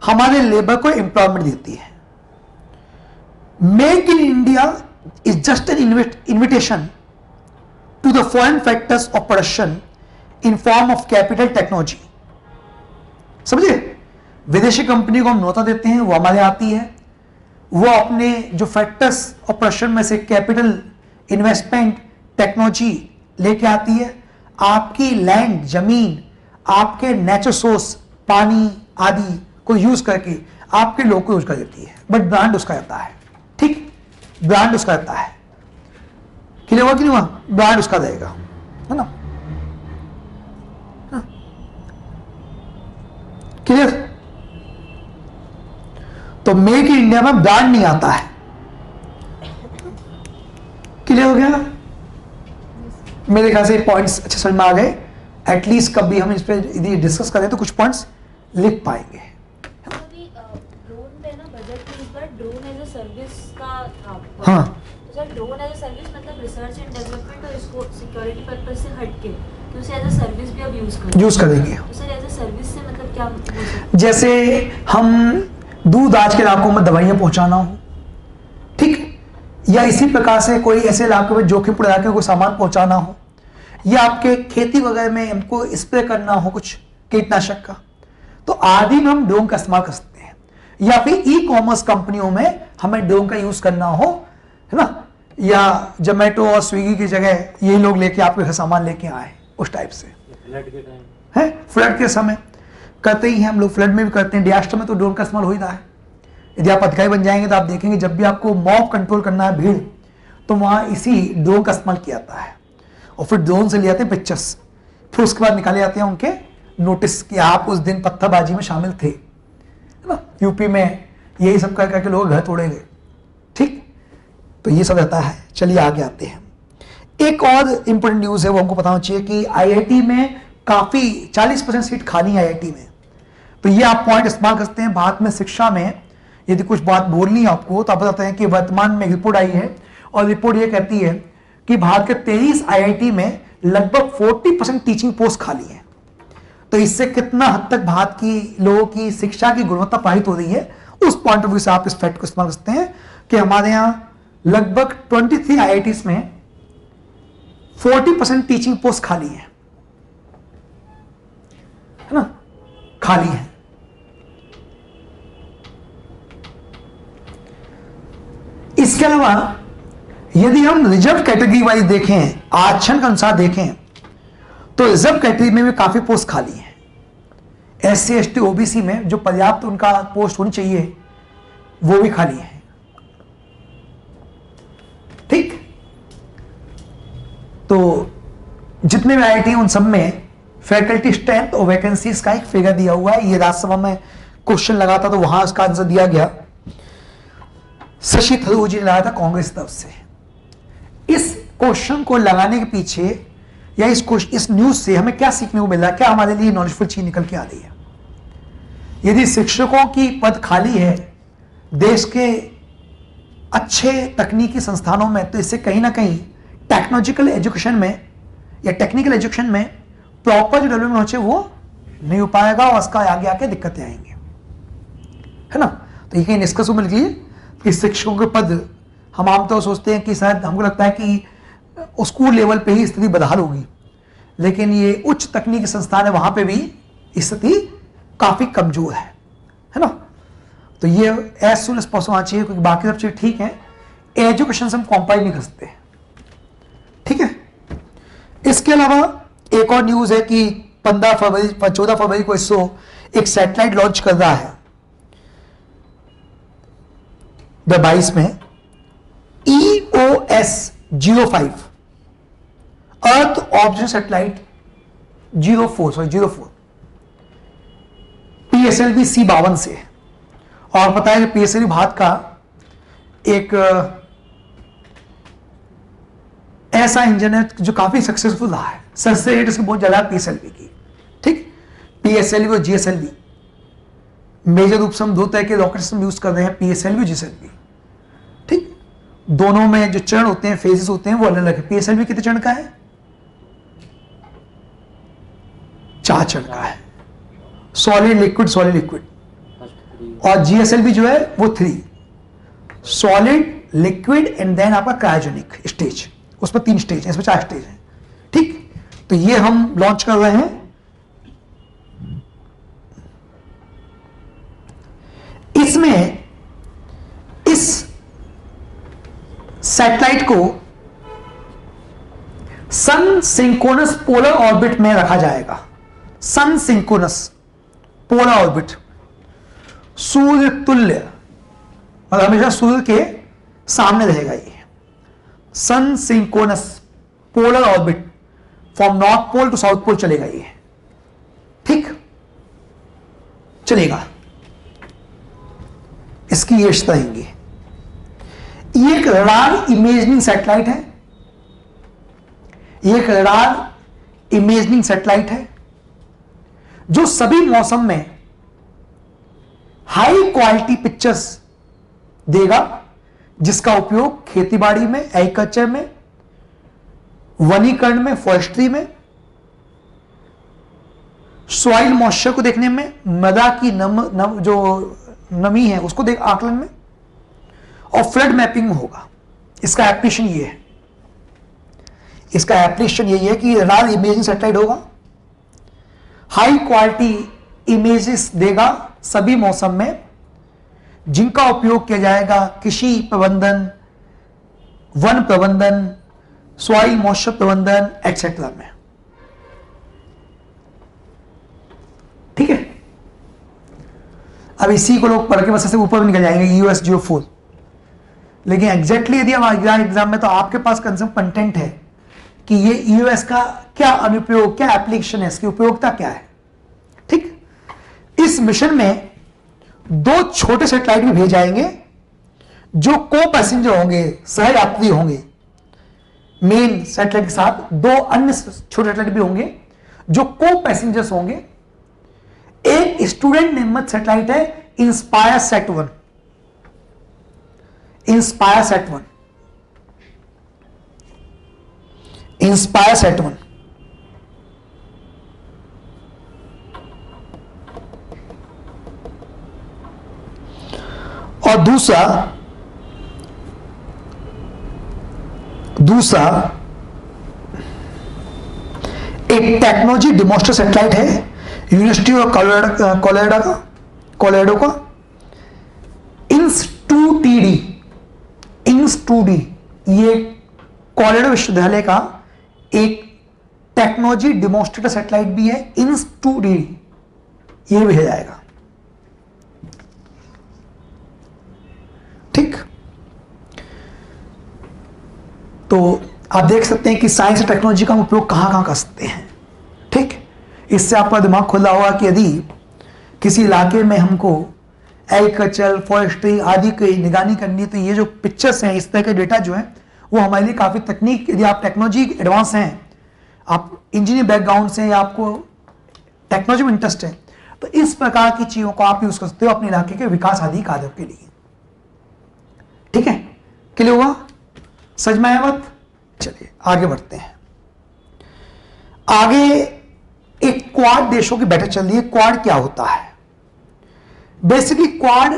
हमारे लेबर को एम्प्लॉयमेंट देती है। Make in India is just an invitation to the foreign factors of production in form of capital technology। समझे? विदेशी कंपनी को हम न्योता देते हैं, वो हमारे आती है, वो अपने जो फैक्टर्स ऑफ प्रोडक्शन में से कैपिटल, इन्वेस्टमेंट, टेक्नोलॉजी लेके आती है, आपकी लैंड, जमीन, आपके नेचुरल सोर्स, पानी आदि को यूज करके आपके लोग को यूज कर देती है, बट ब्रांड उसका रहता है। ठीक, ब्रांड उसका रहता है। क्लियर हुआ कि नहीं हुआ? ब्रांड उसका रहेगा, है ना? क्लियर? तो मेक इन इंडिया में ब्रांड नहीं आता है। क्लियर हो गया? मेरे ख्याल से पॉइंट्स अच्छे समझ में आ गए। एटलीस्ट कभी हम इस पर यदि डिस्कस करें तो कुछ पॉइंट्स लिख पाएंगे। हाँ, तो sir drone as a service मतलब रिसर्च एंड डेवलपमेंट, और इसको सिक्योरिटी पर्पस से हटके तो उसे एज अ सर्विस भी अब यूज करेंगे। तो सर एज अ सर्विस से मतलब क्या हो सकता है? जैसे हम दूर दराज के इलाकों में दवाइयां पहुंचाना हो, ठीक, या इसी प्रकार से कोई ऐसे इलाके में जोखिमपूर्ण इलाके में कोई सामान पहुंचाना हो, या आपके खेती वगैरह में हमको स्प्रे करना हो कुछ कीटनाशक का, तो आदि में हम ड्रोन का इस्तेमाल कर सकते हैं। या फिर ई कॉमर्स कंपनियों में हमें ड्रोन का यूज करना हो, है ना, या जोमेटो और स्विगी की जगह यही लोग लेके आपके घर सामान लेके आए, उस टाइप से फ्लड के टाइम है, फ्लड के समय करते ही हैं हम लोग, फ्लड में भी करते हैं, डिजास्टर में तो ड्रोन का इस्तेमाल हो ही रहा है। यदि आप अधिकारी बन जाएंगे तो आप देखेंगे जब भी आपको मॉब कंट्रोल करना है, भीड़, तो वहां इसी ड्रोन का इस्तेमाल किया जाता है। और फिर ड्रोन से ले जाते हैं पिक्चर्स, फिर उसके बाद निकाले जाते हैं उनके नोटिस कि आप उस दिन पत्थरबाजी में शामिल थे, है ना। यूपी में यही सब कर करके लोग घर तोड़े गए, ठीक। तो ये सब रहता है। चलिए आगे आते हैं। एक और इंपॉर्टेंट न्यूज है, वो हमको पता होना चाहिए कि आईआईटी में काफी 40% सीट खाली है आईआईटी में। तो ये आप पॉइंट इस्तेमाल कर सकते हैं। भारत में शिक्षा में यदि कुछ बात बोलनी है आपको, तो आप बताते हैं कि वर्तमान में रिपोर्ट आई है, और रिपोर्ट ये कहती है कि भारत के 23 आईआईटी में लगभग 40% टीचिंग पोस्ट खाली है। तो इससे कितना हद तक भारत की लोगों की शिक्षा की गुणवत्ता प्रभावित हो रही है, उस पॉइंट ऑफ व्यू से आप इस फैक्ट को इस्तेमाल कर सकते हैं कि हमारे यहां लगभग 23 आईआईटीज में 40% टीचिंग पोस्ट खाली है ना, खाली है। इसके अलावा यदि हम रिजर्व कैटेगरी वाइज देखें, आरक्षण के अनुसार देखें, तो रिजर्व कैटेगरी में भी काफी पोस्ट खाली है। एससी एसटी ओबीसी में जो पर्याप्त उनका पोस्ट होनी चाहिए वो भी खाली है, ठीक। तो जितने भी आईआईटी उन सब में फैकल्टी स्ट्रेंथ और वैकेंसीज का एक फिगर दिया हुआ है। ये राज्यसभा में क्वेश्चन लगा था तो वहां उसका आंसर दिया गया, शशि थरूर जी ने लगाया था कांग्रेस तरफ से। इस क्वेश्चन को लगाने के पीछे या इस न्यूज से हमें क्या सीखने को मिल रहा है, क्या हमारे लिए नॉलेजफुल चीज निकल के आ रही है। यदि शिक्षकों की पद खाली है देश के अच्छे तकनीकी संस्थानों में, तो इससे कहीं ना कहीं टेक्नोलॉजिकल एजुकेशन में या टेक्निकल एजुकेशन में प्रॉपर जो डेवलपमेंट होना चाहिए वो नहीं हो पाएगा, और उसका आगे आके दिक्कतें आएंगी, है ना। तो ये कहीं निष्कर्ष मिल गई कि शिक्षकों के पद, हम आमतौर सोचते हैं कि शायद हमको लगता है कि स्कूल लेवल पे ही स्थिति बदहाल होगी, लेकिन ये उच्च तकनीकी संस्थान है, वहां पे भी स्थिति काफी कमजोर है ना। तो ये एज सुन एज पॉसिबल होना चाहिए, क्योंकि बाकी सब चीज ठीक है, एजुकेशन से हम कॉम्प्रोमाइज नहीं कर सकते, ठीक है। इसके अलावा एक और न्यूज है कि 14 फरवरी को इसरो एक सैटेलाइट लॉन्च कर रहा है 2022 में, EOS-05 earth observation satellite 04 PSLV C-52 से। और पता है कि PSLV भारत का एक ऐसा इंजन है जो काफी सक्सेसफुल रहा है, सक्सेस रेट इसकी बहुत ज्यादा है PSLV की, ठीक। PSLV और GSLV मेजर रूप से हम दो तरह के रॉकेट सिस्टम यूज कर रहे हैं, PSLV और GSLV, ठीक। दोनों में जो चरण होते हैं, फेजेस होते हैं, वो अलग अलग है। PSLV कितने चरण का है? 4 चरण का है, सॉलिड लिक्विड लिक्विड। और GSLV जो है वो 3 सॉलिड लिक्विड एंड देन आपका क्रायोजेनिक स्टेज, उसमें 3 स्टेज है, इसमें 4 स्टेज है, ठीक। तो ये हम लॉन्च कर रहे हैं। इसमें इस सैटेलाइट को सन सिंक्रोनस पोलर ऑर्बिट में रखा जाएगा। सन सिंक्रोनस पोलर ऑर्बिट, सूर्य तुल्य, मतलब हमेशा सूर्य के सामने रहेगा ये। Sun synchronous polar orbit from north pole to south pole चलेगा ये, ठीक, चलेगा। इसकी ये रहेंगे। ये एक रडार इमेजिंग सैटेलाइट है, ये एक रडार इमेजिंग सैटेलाइट है जो सभी मौसम में हाई क्वालिटी पिक्चर्स देगा, जिसका उपयोग खेतीबाड़ी में, एग्रीकल्चर में, वनीकरण में, फॉरेस्ट्री में, सॉइल मॉइस्चर को देखने में, मृदा की जो नमी है उसको देख आकलन में, और फ्लड मैपिंग में होगा। इसका एप्लीकेशन ये है, इसका एप्लीकेशन यही है कि रडार इमेजिंग सैटेलाइट होगा, हाई क्वालिटी इमेजेस देगा सभी मौसम में, जिनका उपयोग किया जाएगा कृषि प्रबंधन, वन प्रबंधन, सॉइल मॉइस्चर प्रबंधन एक्सेट्रा में, ठीक है। अब इसी को लोग पढ़ के बस ऐसे ऊपर भी निकल जाएंगे US-04, लेकिन एग्जैक्टली यदि हम एग्जाम में, तो आपके पास कंसेप्ट कंटेंट है कि ये EOS का क्या अनुप्रयोग, क्या एप्लीकेशन है, इसकी उपयोगिता क्या है। ठीक, इस मिशन में 2 छोटे सैटेलाइट भी भेजे जाएंगे जो को पैसेंजर होंगे, सहयात्री होंगे। मेन सैटेलाइट के साथ 2 अन्य छोटे सैटेलाइट भी होंगे जो को पैसेंजर्स होंगे। एक स्टूडेंट निर्मित सैटेलाइट है inspire set 1, inspire set 1, inspire set 1। और दूसरा एक टेक्नोलॉजी डिमोस्टर सैटेलाइट है यूनिवर्सिटी ऑफ कोलोराडो का, INS-2TD, INS-2D, ये कोलोराडो विश्वविद्यालय का एक टेक्नोलॉजी डिमोस्ट्रेटर सैटेलाइट भी है, INS-2D, ये भेजा जाएगा। ठीक, तो आप देख सकते हैं कि साइंस और टेक्नोलॉजी का हम उपयोग कहां कहां कर सकते हैं। ठीक, इससे आपका दिमाग खुला होगा कि यदि किसी इलाके में हमको एग्रीकल्चर, फॉरेस्ट्री आदि की निगरानी करनी है, तो ये जो पिक्चर्स हैं, इस तरह के डेटा जो है वो हमारे लिए काफ़ी तकनीक, यदि आप टेक्नोलॉजी एडवांस हैं, आप इंजीनियर बैकग्राउंड से या आपको टेक्नोलॉजी में इंटरेस्ट है, तो इस प्रकार की चीज़ों को आप यूज़ कर सकते हो अपने इलाके के विकास आदि कार्यों के लिए। ठीक है, क्लियर हुआ, समझ में आया बात? चलिए आगे बढ़ते हैं। आगे एक क्वाड देशों की बैठक चल रही है। क्वाड क्या होता है? बेसिकली क्वाड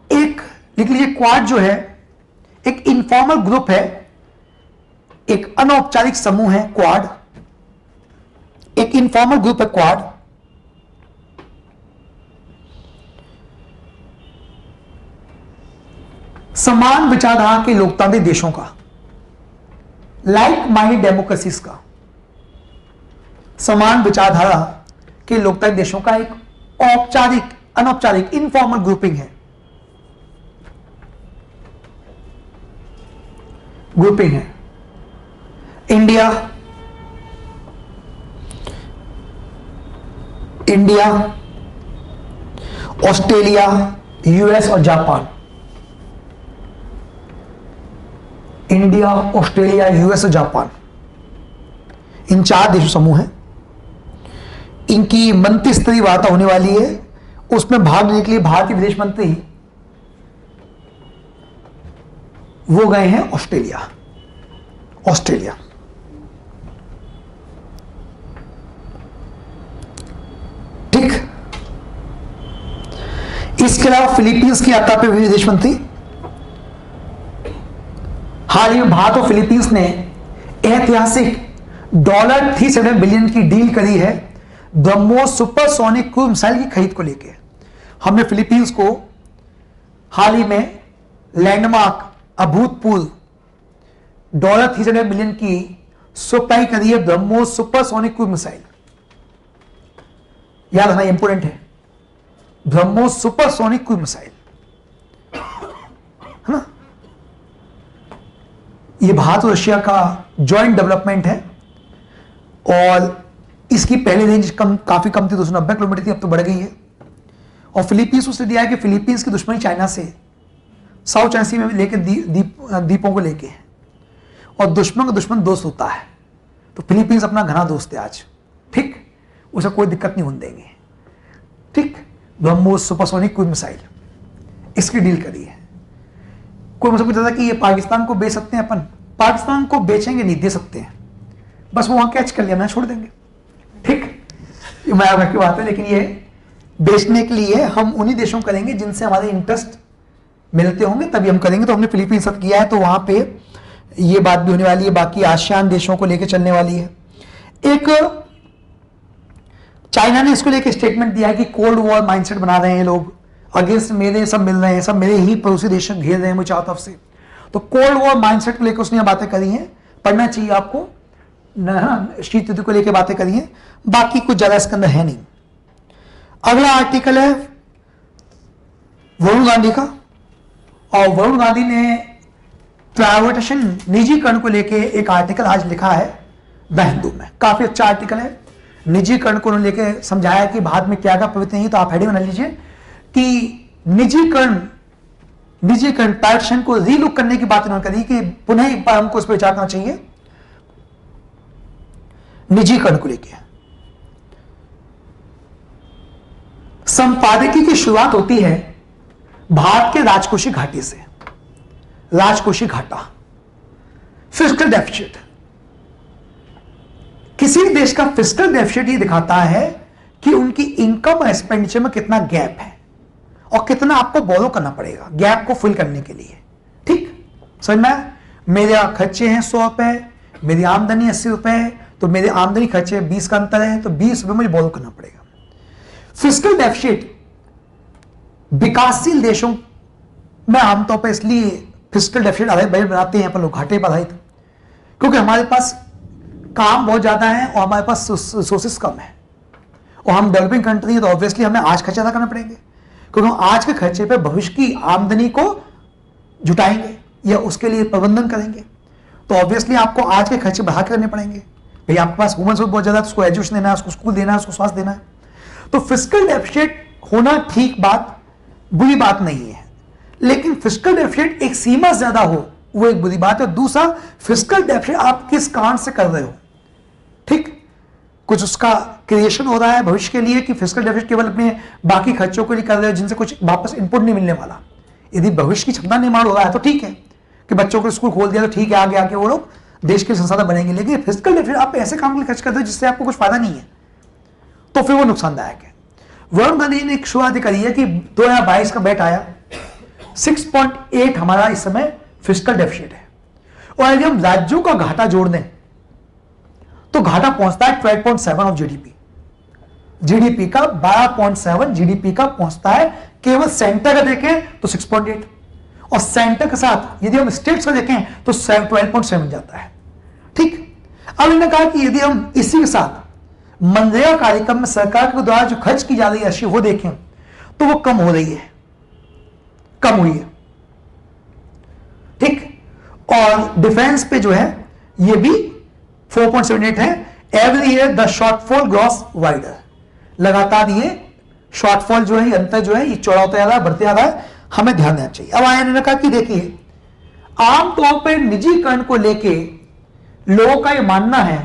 एक, लिख लीजिए, क्वाड जो है एक इनफॉर्मल ग्रुप है, एक अनौपचारिक समूह है क्वाड, एक इनफॉर्मल ग्रुप है क्वाड। समान विचारधारा के लोकतांत्रिक देशों का, लाइक माइंडेड डेमोक्रेसीज का, समान विचारधारा के लोकतांत्रिक देशों का एक औपचारिक, अनौपचारिक, इनफॉर्मल ग्रुपिंग है, इंडिया, ऑस्ट्रेलिया, US और जापान। इंडिया, ऑस्ट्रेलिया, US और जापान, इन 4 देशों समूह हैं। इनकी मंत्री स्तरीय वार्ता होने वाली है, उसमें भाग लेने के लिए भारतीय विदेश मंत्री वो गए हैं ऑस्ट्रेलिया। ठीक, इसके अलावा फिलीपींस की यात्रा पे विदेश मंत्री। हाल ही में भारत और फिलीपींस ने ऐतिहासिक $370 बिलियन की डील करी है ब्रह्मोस सुपरसोनिक क्रूज मिसाइल की खरीद को लेकर। हमने फिलीपींस को हाल ही में लैंडमार्क, अभूतपूर्व $370 बिलियन की सप्लाई करी है ब्रह्मोस सुपरसोनिक क्रूज मिसाइल। याद रखना, इंपोर्टेंट है, ब्रह्मोस सुपरसोनिक क्रूज मिसाइल, है ना। ये भारत और रशिया का जॉइंट डेवलपमेंट है और इसकी पहले रेंज काफी कम थी, 290 किलोमीटर थी, अब तो बढ़ गई है। और फिलीपींस उसने दिया है कि फिलीपींस की दुश्मनी चाइना से साउथ चाइना सी में लेकर द्वीपों को लेके, और दुश्मन का दुश्मन दोस्त होता है, तो फिलीपींस अपना घना दोस्त है आज। ठीक, उसे कोई दिक्कत नहीं होने देंगे। ठीक, ब्रह्मोस सुपरसोनिक क्रूज मिसाइल, इसकी डील करी है। कोई मुझसे पूछता था कि ये पाकिस्तान को बेच सकते हैं अपन, पाकिस्तान को बेचेंगे नहीं, दे सकते हैं, बस वो वहां कैच कर लिया, मैं छोड़ देंगे। ठीक, ये मैं की बात है, लेकिन ये बेचने के लिए हम उन्हीं देशों करेंगे जिनसे हमारे इंटरेस्ट मिलते होंगे, तभी हम करेंगे। तो हमने फिलीपींस साथ किया है, तो वहां पे ये बात भी होने वाली है, बाकी आसियान देशों को लेकर चलने वाली है। एक चाइना ने इसको लेकर स्टेटमेंट दिया है कि कोल्ड वॉर माइंडसेट बना रहे हैं लोग, अगेंस्ट मेरे सब मिल रहे हैं, सब मेरे ही पड़ोसी देश घेर रहे हैं मुझे चारों तरफ से। तो कोल्ड वॉर माइंडसेट को लेकर उसने बातें करी हैं, पढ़ना चाहिए आपको, शीत ऋतु को लेकर बातें करी हैं, बाकी कुछ ज्यादा इसके अंदर है नहीं। अगला आर्टिकल है वरुण गांधी का, और वरुण गांधी ने प्राइवेटाइजेशन, निजीकरण को लेके एक आर्टिकल आज लिखा है द हिंदू में, काफी अच्छा आर्टिकल है। निजीकरण को लेके समझाया कि भारत में क्या क्या पवित्र नहीं, तो आप हेडिंग बना लीजिए कि निजीकरण प्राइवेटाइजेशन को रीलुक करने की बात इन्होंने करी कि पुनः एक बार हमको उस पर विचार करना चाहिए निजीकरण को लेके। संपादकीय की शुरुआत होती है भारत के राजकोषीय घाटे से। राजकोषीय घाटा, फिस्कल डेफिसिट। किसी देश का फिस्कल डेफिसिट ये दिखाता है कि उनकी इनकम और एक्सपेंडिचर में कितना गैप है और कितना आपको बोरो करना पड़ेगा गैप को फिल करने के लिए। ठीक समझ में? मेरे खर्चे हैं 100 रुपए, मेरी आमदनी 80 रुपए, तो मेरे आमदनी खर्चे 20 का अंतर है, तो 20 रुपए मुझे बोरो करना पड़ेगा। फिस्कल डेफिसिट विकासशील देशों में आमतौर पर इसलिए फिस्कल डेफिसिट आधारित बजट बनाते हैं अपन लोग, घाटे पर आधारित, क्योंकि हमारे पास काम बहुत ज्यादा है और हमारे पास रिसोर्सेस कम है, और हम डेवलपिंग कंट्री है, तो ऑब्वियसली हमें आज खर्चे अदा करना पड़ेंगे, क्योंकि हम आज के खर्चे पे भविष्य की आमदनी को जुटाएंगे या उसके लिए प्रबंधन करेंगे, तो ऑब्वियसली आपको आज के खर्चे बढ़ा के करने पड़ेंगे। भाई आपके पास ह्यूमन रिसोर्स बहुत ज्यादा है, उसको एजुकेशन देना है, उसको स्कूल देना है, उसको स्वास्थ्य देना है, तो फिस्कल डेफिसिट होना ठीक बात, बुरी बात नहीं है, लेकिन फिस्कल डेफिसिट एक सीमा से ज्यादा हो वो एक बुरी बात है। दूसरा, फिस्कल डेफिसिट आप किस कारण से कर रहे हो, ठीक, कुछ उसका क्रिएशन हो रहा है भविष्य के लिए, कि फिस्कल डेफिसिट केवल अपने बाकी खर्चों के लिए कर रहे हो जिनसे कुछ वापस इनपुट नहीं मिलने वाला। यदि भविष्य की क्षमता निर्माण हो रहा है तो ठीक है कि बच्चों को स्कूल खोल दिया तो ठीक है, आगे आके वो लोग देश के संसाधन बनेंगे, लेकिन फिस्कल डेफिसिट आप ऐसे काम के लिए खर्च करते हो जिससे आपको कुछ फायदा नहीं है, तो फिर वो नुकसानदायक है। वरुण गांधी ने एक शुरुआत करी है कि 2022 का बजट आया, 6.8 हमारा इस समय फिस्कल डेफिसिट है, और यदि हम राज्यों का घाटा जोड़ दें तो घाटा पहुंचता है 12.7 ऑफ जीडीपी। जीडीपी का 12.7 जीडीपी का पहुंचता है। केवल सेंटर का देखें तो 6.8, और सेंटर के साथ यदि हम स्टेट्स का देखें तो 12.7 जाता है। ठीक, अब इन्होंने कहा कि यदि हम इसी के साथ मनरेगा कार्यक्रम में सरकार के द्वारा जो खर्च की जा रही राशि वो देखें तो वो कम हो रही है, कम हुई है। ठीक, और डिफेंस पे जो है ये भी 4.78 है। Every year the shortfall gross wider, लगातार ये शॉर्टफॉल जो है, अंतर जो है ये चौड़ा होता जा रहा है, बढ़ते जा रहा है, हमें ध्यान देना चाहिए। अब आया ने कहा कि देखिए आमतौर पर निजीकरण को लेके लोगों का ये मानना है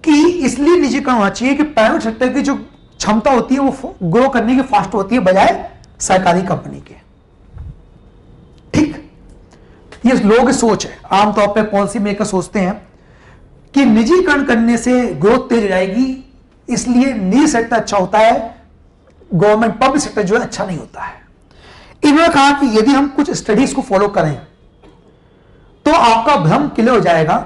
कि इसलिए निजीकरण होना चाहिए कि प्राइवेट सेक्टर की जो क्षमता होती है वो ग्रो करने की फास्ट होती है बजाय सरकारी कंपनी के। ठीक, ये लोगों की सोच है, आमतौर पर पॉलिसी मेकर सोचते हैं कि निजीकरण करने से ग्रोथ तेज हो जाएगी, इसलिए निजी सेक्टर अच्छा होता है, गवर्नमेंट पब्लिक सेक्टर जो है अच्छा नहीं होता है। इन्होंने कहा कि यदि हम कुछ स्टडीज को फॉलो करें तो आपका भ्रम क्लियर हो जाएगा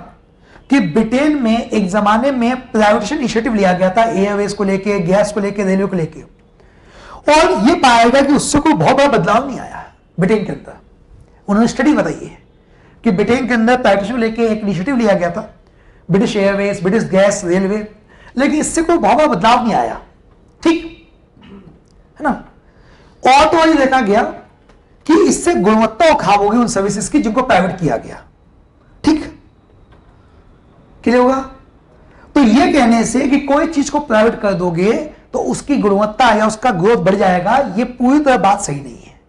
कि ब्रिटेन में एक जमाने में प्राइवेटाइजेशन इनिशिएटिव लिया गया था, एयरवेज को लेके, गैस को लेके, रेलवे को लेके, और यह पाएगा कि उससे कोई बहुत बड़ा बदलाव नहीं आया ब्रिटेन के अंदर। उन्होंने स्टडी बताई है कि ब्रिटेन के अंदर प्राइवेटाइजेशन को लेके एक इनिशिएटिव लिया गया था, British Airways, British gas, railway, लेकिन इससे कोई बहुत बड़ा बदलाव नहीं आया। ठीक है ना। और तो ये देखा गया कि इससे गुणवत्ता खराब होगी उन सर्विसेज की जिनको प्राइवेट किया गया। ठीक, क्लियर होगा। तो ये कहने से कि कोई चीज को प्राइवेट कर दोगे तो उसकी गुणवत्ता या उसका ग्रोथ बढ़ जाएगा, ये पूरी तरह बात सही नहीं है।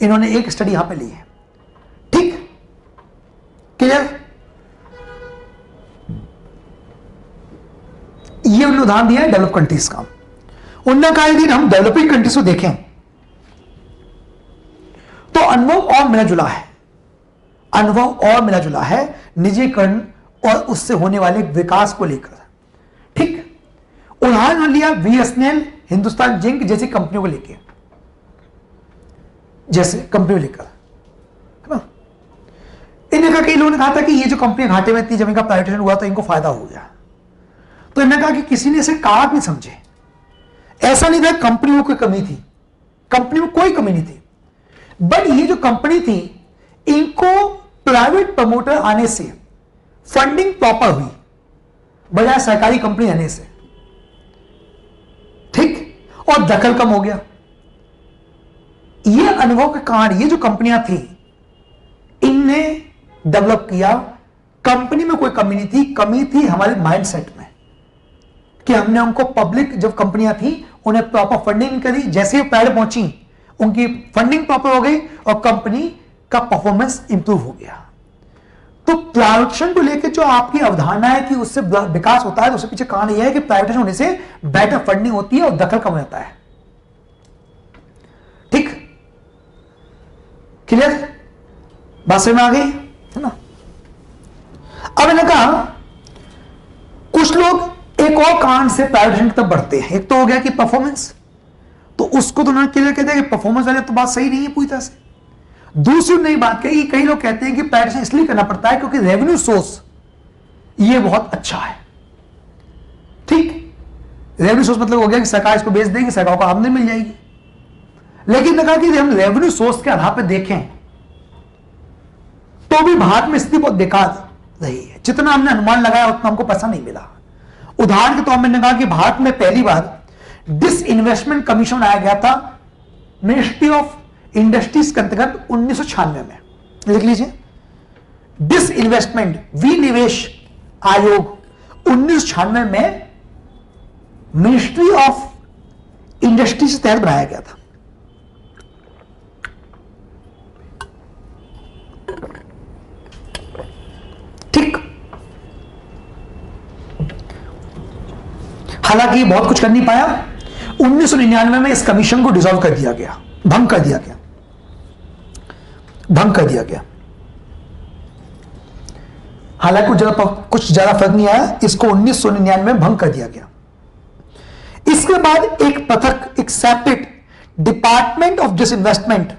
इन्होंने एक स्टडी यहां पे ली है। ठीक, क्लियर। ये उन्होंने उदाहरण दिया है डेवलप कंट्रीज का। उन्होंने कहा यदि हम डेवलपिंग कंट्रीज को देखें तो अनुभव और मिला जुला है, अनुभव और मिला जुला है निजीकरण और उससे होने वाले विकास को लेकर। ठीक, उदाहरण लिया बीएसएनएल, हिंदुस्तान जिंक जैसी कंपनियों को लेकर, जैसे कंपनियों लेकर, है ना। इन्हें कहा, कई लोगों ने कहा था कि ये जो कंपनी घाटे में थी जब इनका प्राइवेटाइजेशन हुआ तो इनको फायदा हो गया, तो इन्होंने कहा कि किसी ने इसे कारक नहीं समझे। ऐसा नहीं था कंपनी में कोई कमी थी, कंपनी में कोई कमी नहीं थी, बट ये जो कंपनी थी इनको प्राइवेट प्रमोटर आने से फंडिंग प्रॉपर हुई बजाय सरकारी कंपनी आने से। ठीक, और दखल कम हो गया। ये अनुभव के कारण ये जो कंपनियां थी इनने डेवलप किया। कंपनी में कोई कमी नहीं थी, कमी थी हमारे माइंडसेट में कि हमने उनको पब्लिक जब कंपनियां थी उन्हें प्रॉपर फंडिंग करी, जैसे ही पैड पहुंची उनकी फंडिंग प्रॉपर हो गई और कंपनी का परफॉर्मेंस इंप्रूव हो गया। तो प्राइवेटाइजेशन को लेकर जो आपकी अवधारणा है कि उससे विकास होता है, तो उसके पीछे कारण यह है कि प्राइवेटाइजेशन होने से बेटर फंडिंग होती है और दखल कम रहता है। ठीक, क्लियर, बात समझ में आ गई है ना। अब मैंने कहा कुछ लोग एक और कारण से प्राइवेटाइजेशन की तरफ बढ़ते हैं। एक तो हो गया कि परफॉर्मेंस, तो उसको तो उन्होंने क्लियर कहते हैं कि परफॉर्मेंस वाले तो बात सही नहीं है पूरी तरह से। दूसरी नई बात कही, कई लोग कहते हैं कि प्राइवेटाइजेशन इसलिए करना पड़ता है क्योंकि रेवेन्यू सोर्स ये बहुत अच्छा है। ठीक, रेवेन्यू सोर्स मतलब हो गया कि सरकार इसको बेच देगी, सरकार को आमदनी मिल जाएगी। लेकिन ने कहा कि हम रेवेन्यू सोर्स के आधार पर देखें तो भी भारत में स्थिति बहुत बेकार रही है। जितना हमने अनुमान लगाया उतना हमको पैसा नहीं मिला। उदाहरण के तौर पर मैंने कहा कि भारत में पहली बार डिसइन्वेस्टमेंट कमीशन बनाया गया था मिनिस्ट्री ऑफ इंडस्ट्रीज के अंतर्गत 1996 में। लिख लीजिए, डिसइन्वेस्टमेंट विनिवेश आयोग 1996 में मिनिस्ट्री ऑफ इंडस्ट्रीज के तहत बनाया गया था। ठीक, हालांकि बहुत कुछ कर नहीं पाया। 1999 में इस कमीशन को डिसॉल्व कर दिया गया, भंग कर दिया गया, भंग कर दिया गया। हालांकि कुछ ज्यादा फर्क नहीं आया, इसको 1999 में भंग कर दिया गया। इसके बाद एक पृथक, एक separate department of disinvestment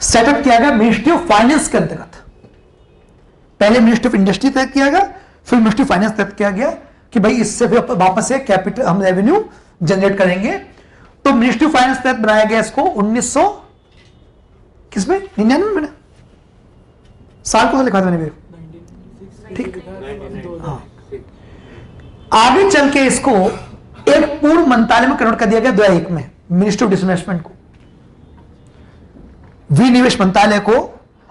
setup किया गया मिनिस्ट्री ऑफ फाइनेंस के अंतर्गत। पहले मिनिस्ट्री ऑफ इंडस्ट्री तहत किया गया, फिर मिनिस्ट्री ऑफ फाइनेंस तहत किया गया कि भाई इससे फिर वापस से कैपिटल हम रेवेन्यू जनरेट करेंगे। तो मिनिस्ट्री ऑफ फाइनेंस तहत बनाया गया इसको 1900 किसमें 99 में, साल को लिखा था मैंने, ठीक, हाँ। आगे चल के इसको एक पूर्ण मंत्रालय में कन्वर्ट कर दिया गया 2001 में, मिनिस्ट्री ऑफ डिसइन्वेस्टमेंट को, विनिवेश मंत्रालय को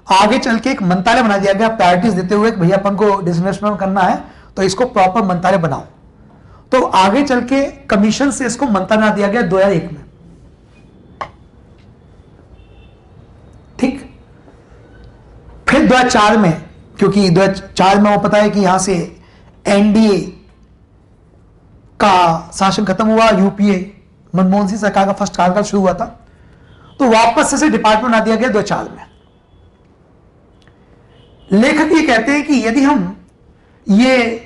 आगे चल के एक मंत्रालय बना दिया गया, प्रायोरिटीज देते हुए कि भैया अपन को डिसइन्वेस्टमेंट करना है तो इसको प्रॉपर मंत्रालय बनाओ। तो आगे चल के कमीशन से इसको मंत्रालय बना दिया गया 2001 में। ठीक, फिर 2004 में, क्योंकि 2004 में वो पता है कि यहां से एनडीए का शासन खत्म हुआ, यूपीए मनमोहन सिंह सरकार का फर्स्ट कार्यकाल शुरू हुआ था, तो वापस से डिपार्टमेंट बना दिया गया 2004 में। लेखक ये कहते हैं कि यदि हम ये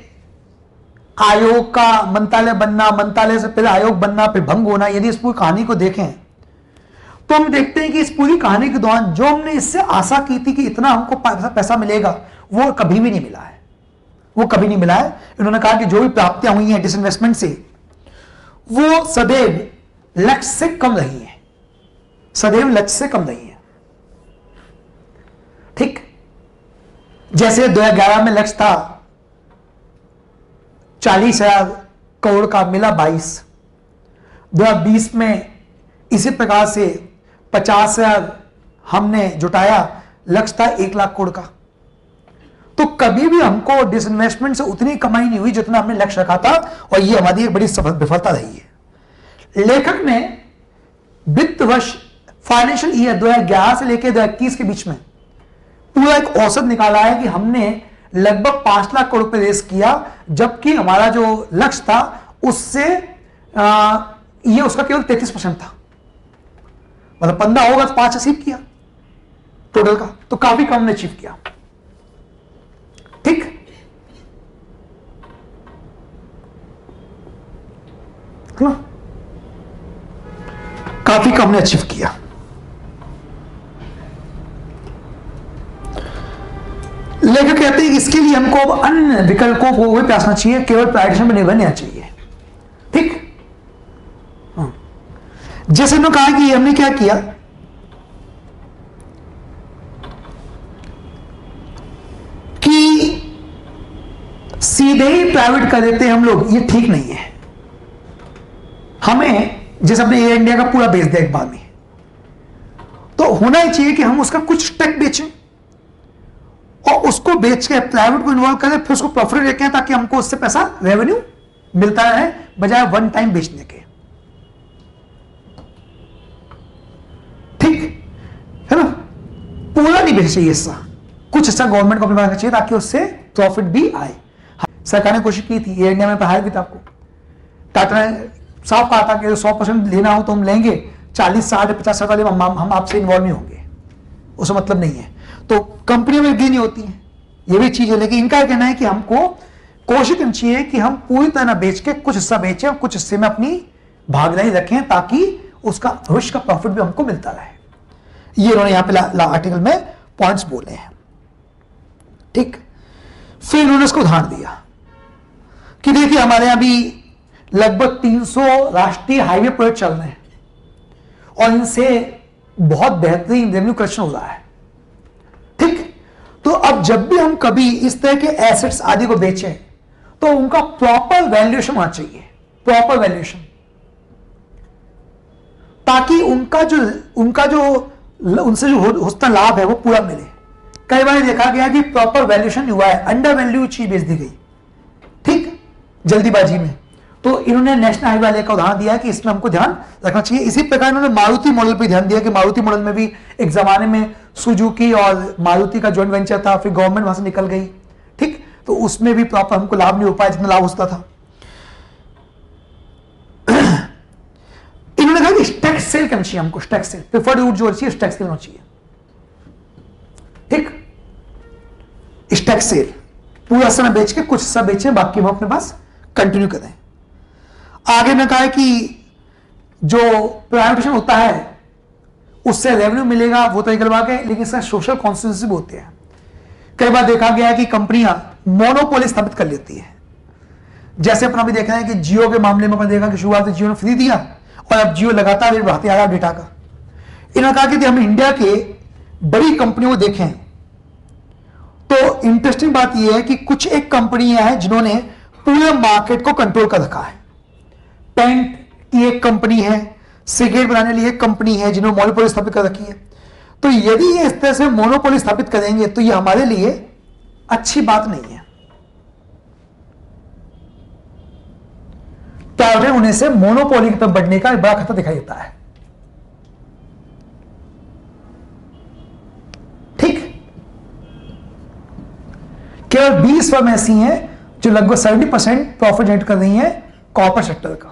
आयोग का मंत्रालय बनना, मंत्रालय से पहले आयोग बनना, फिर भंग होना, यदि इस पूरी कहानी को देखें तो हम देखते हैं कि इस पूरी कहानी के दौरान जो हमने इससे आशा की थी कि इतना हमको पैसा मिलेगा, वो कभी भी नहीं मिला है, वो कभी नहीं मिला है। इन्होंने कहा कि जो भी प्राप्तियां हुई हैं डिसइन्वेस्टमेंट से, वो सदैव लक्ष्य से कम रही है, सदैव लक्ष्य से कम रही है। ठीक, जैसे 2011 में लक्ष्य था 40,000 करोड़ का, मिला 22। 2020 में इसी प्रकार से 50,000 हमने जुटाया, लक्ष्य था 1 लाख करोड़ का। तो कभी भी हमको डिसइन्वेस्टमेंट से उतनी कमाई नहीं हुई जितना हमने लक्ष्य रखा था, और यह हमारी एक बड़ी विफलता रही है। लेखक ने वित्त वर्ष फाइनेंशियल ईयर 2011 से लेकर 2021 के बीच में पूरा एक औसत निकाला है कि हमने लगभग 5 लाख करोड़ रुपए रेस किया, जबकि हमारा जो लक्ष्य था उससे ये उसका केवल 33% था। मतलब 15 होगा तो 5 अचीव किया टोटल का, तो काफी कम ने अचीव किया। ठीक, काफी कम ने अचीव किया। लेखक कहते हैं कि इसके लिए हमको अब अन्य विकल्पों को भी प्रयासना चाहिए, केवल प्राइवेटाइजेशन पर निर्भर नहीं चाहिए। ठीक, जैसे उन्होंने कहा कि हमने क्या किया कि सीधे ही प्राइवेट कर देते हैं हम लोग, ये ठीक नहीं है। हमें जैसे अपने एयर इंडिया का पूरा बेच दिया एक बार में, तो होना ही चाहिए कि हम उसका कुछ स्टॉक बेचें और उसको बेच के प्राइवेट को इन्वॉल्व करें, फिर उसको प्रॉफिट रखें ताकि हमको उससे पैसा रेवेन्यू मिलता रहे, बजाय वन टाइम बेचने के। ठीक है ना? पूरा नहीं बेचना चाहिए हिस्सा, कुछ हिस्सा गवर्नमेंट को अपने पास रखना चाहिए ताकि उससे प्रॉफिट भी आए। सरकार ने कोशिश की थी, एयर इंडिया में पढ़ाया भी था आपको, टाटा ने साफ कहा था कि 100% लेना हो तो हम लेंगे, 40, 60, 50 वाले हम आपसे इन्वॉल्व नहीं होंगे, उसका मतलब नहीं है। तो कंपनियों में एग्री नहीं होती है, ये भी चीज है। लेकिन इनका कहना है कि हमको कोशिश करनी चाहिए कि हम पूरी तरह ना बेच के कुछ हिस्सा बेचें और कुछ हिस्से में अपनी भागीदारी रखें ताकि उसका भविष्य का प्रॉफिट भी हमको मिलता रहे। ये उन्होंने यहां पे आर्टिकल में पॉइंट्स बोले हैं। ठीक, फिर उन्होंने उसको उदाहरण दिया कि देखिए हमारे यहां भी लगभग 300 राष्ट्रीय हाईवे प्रोजेक्ट चल रहे हैं और इनसे बहुत बेहतरीन रेवेन्यू कलेक्शन हो रहा है। ठीक, तो अब जब भी हम कभी इस तरह के एसेट्स आदि को बेचें तो उनका प्रॉपर वैल्यूएशन होना चाहिए, प्रॉपर वैल्यूएशन, ताकि उनका जो उनसे जो होता लाभ है वो पूरा मिले। कई बार देखा गया कि प्रॉपर वैल्यूएशन हुआ है, अंडर वैल्यू चीज बेच दी गई, ठीक, जल्दीबाजी में। तो इन्होंने नेशनल हाईवे वाले का उदाहरण दिया कि इसमें हमको ध्यान रखना चाहिए। इसी प्रकार इन्होंने मारुति मॉडल पर ध्यान दिया कि मारुति मॉडल में भी एक जमाने में सुजुकी और मारुति का जॉइंट वेंचर था, फिर गवर्नमेंट वहां से निकल गई। ठीक, तो उसमें भी प्रॉपर हमको लाभ नहीं हो पाया जितना लाभ होता था। इन्होंने कहा कि स्टैक सेल करना चाहिए हमको, स्टैक सेल प्रेफर्ड रूट जो चाहिए स्टैक सेल होना चाहिए। ठीक, स्टैक सेल पूरा समय बेच के कुछ हिस्सा बेचे, बाकी हम अपने पास कंटिन्यू करें। आगे में कहा है कि जो प्राइवेटाइजेशन होता है उससे रेवेन्यू मिलेगा वो तो निकल बात है, लेकिन इसका सोशल कॉन्सिक्वेंस भी होते हैं। कई बार देखा गया है कि कंपनियां मोनोपोली स्थापित कर लेती है। जैसे अपना भी देख रहे हैं कि जियो के मामले में अपन देखा कि शुरुआत जियो ने फ्री दिया और अब जियो लगातार रेट बढ़ाते आ रहा डेटा का। इन्होंने कहा कि हम इंडिया के बड़ी कंपनियों को देखें तो इंटरेस्टिंग बात यह है कि कुछ एक कंपनियां हैं जिन्होंने पूरे मार्केट को कंट्रोल कर रखा है। पेंट की एक कंपनी है, सिगरेट बनाने लिए एक कंपनी है जिन्होंने मोनोपोली स्थापित कर रखी है। तो यदि ये इस तरह से मोनोपोली स्थापित करेंगे तो ये हमारे लिए अच्छी बात नहीं है। प्राइवेट होने से मोनोपोली की तरफ बढ़ने का बड़ा खतरा दिखाई देता है। ठीक, केवल 20 फर्म ऐसी हैं जो लगभग 70% प्रॉफिट जनरेट कर रही हैं कॉर्पोरेट सेक्टर का।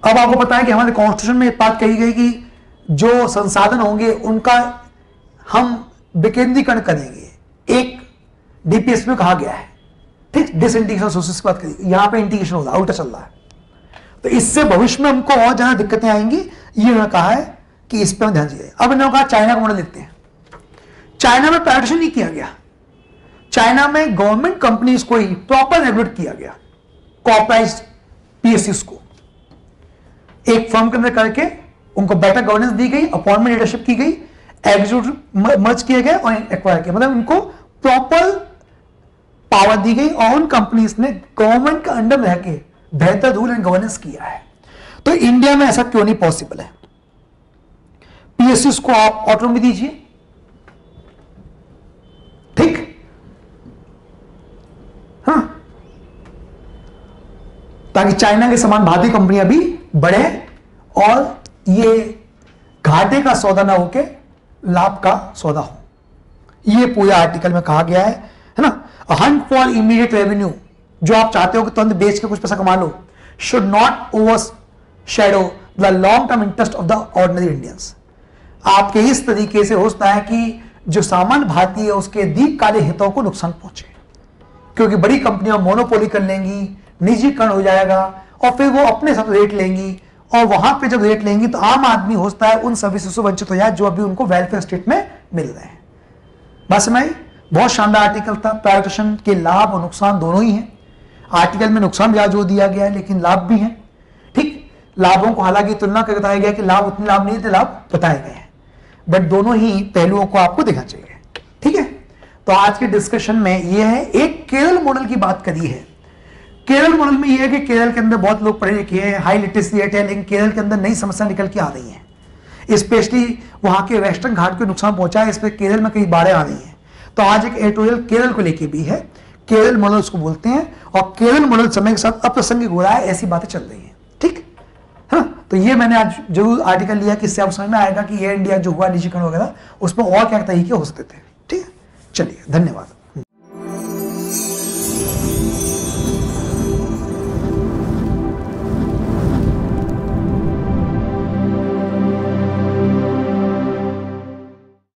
अब आपको पता है कि हमारे कॉन्स्टिट्यूशन में एक बात कही गई कि जो संसाधन होंगे उनका हम विकेंद्रीकरण करेंगे। एक डीपीएस में कहा गया है, ठीक, डिसइंटीग्रेशन सोर्सेस की बात करिए, यहां पे इंटीग्रेशन हो रहा है, उल्टा चल रहा है। तो इससे भविष्य में हमको और ज्यादा दिक्कतें आएंगी, ये उन्होंने कहा है कि इस पर ध्यान दीजिए। अब इन्होंने कहा चाइना का मॉडल लेते हैं। चाइना में प्राइवेटाइजेशन नहीं किया गया, चाइना में गवर्नमेंट कंपनीज को ही प्रॉपर रेगुलेट किया गया, कॉर्पोरेट पीएसयूज को एक फर्म के अंदर करके उनको बेटर गवर्नेंस दी गई, अपॉइंटमेंट लीडरशिप की गई, एग्जीक्यूटिव मर्ज किए गए और एक्वायर किया, मतलब इनको प्रॉपर पावर दी गई और उन कंपनीज ने गवर्नमेंट के अंडर रह के बेहतर रूल एंड गवर्नेंस किया है। तो इंडिया में ऐसा क्यों नहीं पॉसिबल है? पीएसयूज को आप ऑटोनॉमी दीजिए, ठीक, हाँ, ताकि चाइना के समान भारतीय कंपनियां भी बढ़े और ये घाटे का सौदा ना होके लाभ का सौदा हो। ये पूरे आर्टिकल में कहा गया है ना। हंट फॉर इमीडिएट रेवेन्यू, जो आप चाहते हो कि तुरंत बेच के कुछ पैसा कमा लो, should not overshadow the long term interest of the ordinary Indians. आपके इस तरीके से हो सकता है कि जो सामान्य भारतीय है उसके दीर्घकालिक हितों को नुकसान पहुंचे, क्योंकि बड़ी कंपनियां मोनोपोली कर लेंगी, निजीकरण हो जाएगा और फिर वो अपने सब रेट लेंगी और वहां पे जब रेट लेंगी तो आम आदमी हो सकता है उन सर्विसेज से वंचित हो जाए जो अभी उनको वेलफेयर स्टेट में मिल रहे हैं। बस मैं बहुत शानदार आर्टिकल था। प्राइवेटाइजेशन के लाभ और नुकसान दोनों ही हैं। आर्टिकल में नुकसान भी जो दिया गया है लेकिन लाभ भी हैं। ठीक, लाभों को हालांकि तुलना करके बताया गया कि लाभ उतने लाभ नहीं थे, लाभ बताए गए हैं, बट दोनों ही पहलुओं को आपको देखना चाहिए। ठीक है, तो आज के डिस्कशन में यह है, एक केरल मॉडल की बात करी है। केरल मॉडल में यह है कि केरल के अंदर बहुत लोग पढ़े लिखे हैं, हाई लिटरेसी रेट है, लेकिन केरल के अंदर नई समस्या निकल के आ रही है, स्पेशली वहां के वेस्टर्न घाट को नुकसान पहुंचा है, इस पर केरल में कई बाढ़ें आ रही हैं। तो आज एक एडिटोरियल केरल को लेके भी है, केरल मॉडल उसको बोलते हैं, और केरल मॉडल समय के साथ अप्रासंगिक हो रहा है, ऐसी बातें चल रही हैं, ठीक है ना। तो ये मैंने आज जरूर आर्टिकल लिया कि इससे आपको समझ में आएगा कि एयर इंडिया जो हुआ निजीकरण वगैरह, उसमें और क्या तरीके हो सकते थे। ठीक है, चलिए, धन्यवाद।